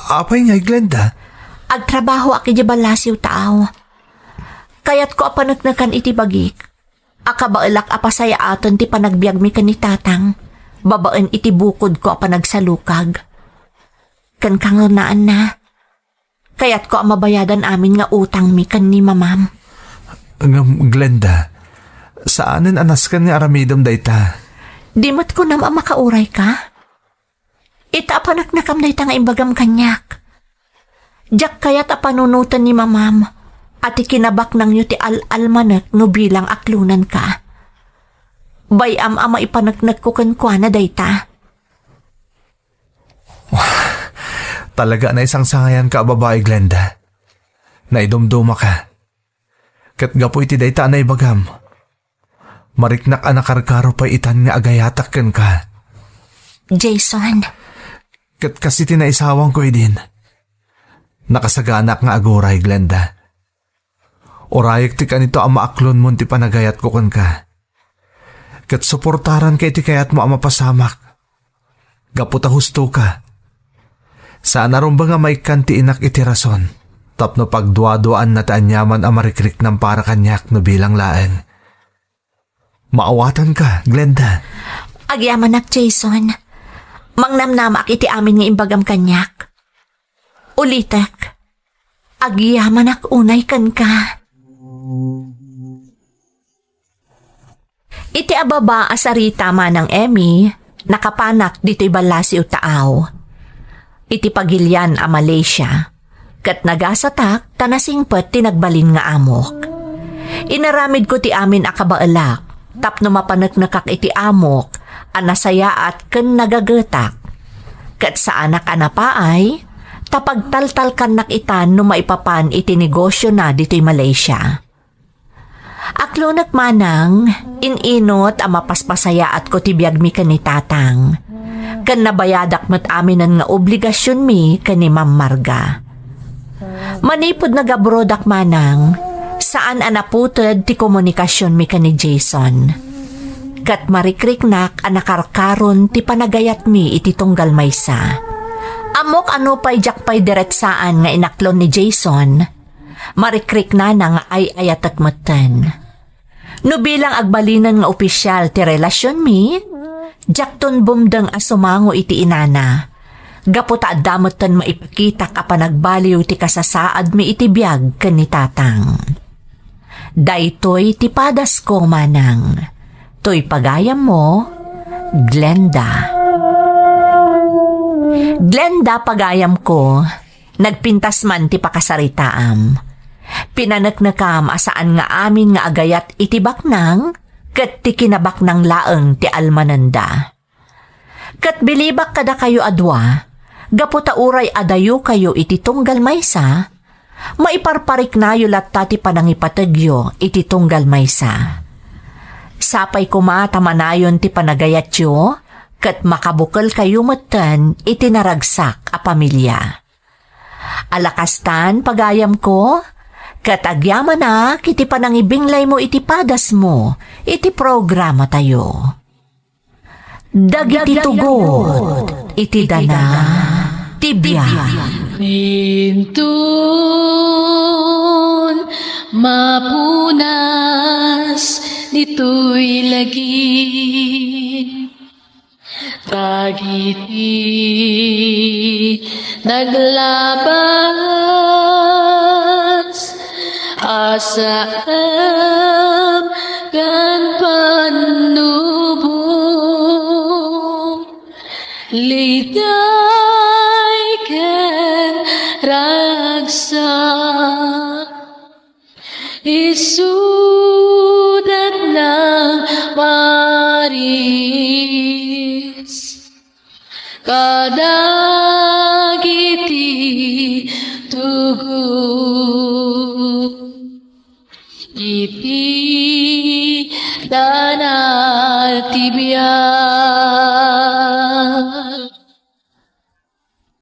Apay nga Glenda? Agtrabaho aki di balasiw tao. Kayat ko apanagnakan iti bagik. Akabailak apasaya aton ti panagbiag mi kan ni tatang. Babaan iti bukod ko apanagsalukag. Kan kangunaan na. Kayat ko mabayadan amin nga utang mi kan ni mamam. Glenda, saanin anas ka ni aramidom dayta? Dimot ko nam makauray ka? Ita apanak nakam dayta nga imbagam kanyak. Diyak kayat apanunutan ni mamam at ikinabak nang yu ti al-almanak no bilang aklunan ka. Bayam ama ipanagnak ko kankwa na dayta. Talaga na isang sangayan ka, babae Glenda. Naidumduma ka. Kat gapo iti dayta na ibagam. Mariknak anakarkaro pa itan nga agayatak kan ka. Jason. Kat kasi tinaisawang ko din. Nakasaganak nga aguray, Glenda. Orayek ti kanito ang maaklon mo ti panagayat ko kan ka. Kat suportaran kay ti kayat mo ang mapasamak. Gaputa husto ka. Saan arumba nga may kanti inak iti rason. Tapno pagduaduan na taanyaman ang marikrik ng para kanyak no bilang laeng. Maawatan ka, Glenda. Agyaman ak, Jason. Mangnamnamak iti amin nga imbagam kanyak. Ulitek. Agyaman ak unay kan ka. Iti ababa asarita manang Emmy, nakapanak dito'y balasi o taaw. Iti pagilyan a Malaysia, kat nagasatak tanasingpet tinagbalin nga amok. Inaramid ko ti amin akabaalak, tapno mapanagnakak iti amok, anasaya at ken nagagetak. Kat sa anak anapaay, tapagtaltal kan nakitan no maipapan iti negosyo na dito'y Malaysia. Aklo manang, ininot ang mapaspasaya at ko tibiyag mi kan ni tatang. Kan nabayadak met aminan nga obligasyon mi kan ni Ma'am Marga. Manipod nagabrodak manang, saan anaputod ti komunikasyon mi kan ni Jason. Kat marikriknak anakarkaron ti panagayat mi iti tunggal maysa. Amok ano pa'y jakpay diretsaan nga inaklon ni Jason, marikrik na nga ay ayatak matan. No bilang agbalinan nga opisyal ti relasyon mi, jakton bumdang asumango iti inana. Gaputa damotan maipakita ka pa nagbaliw ti kasasaad mi iti biyag ken ni tatang. Daytoy ti padas ko manang. Toy pagayam mo, Glenda. Glenda pagayam ko, nagpintas man ti pakasaritaam. Pinanaknakam asaan nga amin nga agayat iti baknang, kat ti kinabaknang laeng ti almananda. Kat bilibak kada kayo adwa, gaputa uray adayo kayo iti tunggal maysa, maiparparik na yu latta ti panangipatagyo iti tunggal maysa. Sapay kumatamanayon ti panagayat yu, kat makabukal kayo matan iti naragsak a pamilya. Alakastan pagayam ko, kat agyaman na kiti panangibinglay mo iti padas mo, iti programa tayo. Dagiti tugot, iti dana, tibiyag. Pintun mapunas dito'y lagi. Dagiti naglabas asam kan panubong liday ken ragsak isudat ng maris kadagiti tugot iti danal tibiyag.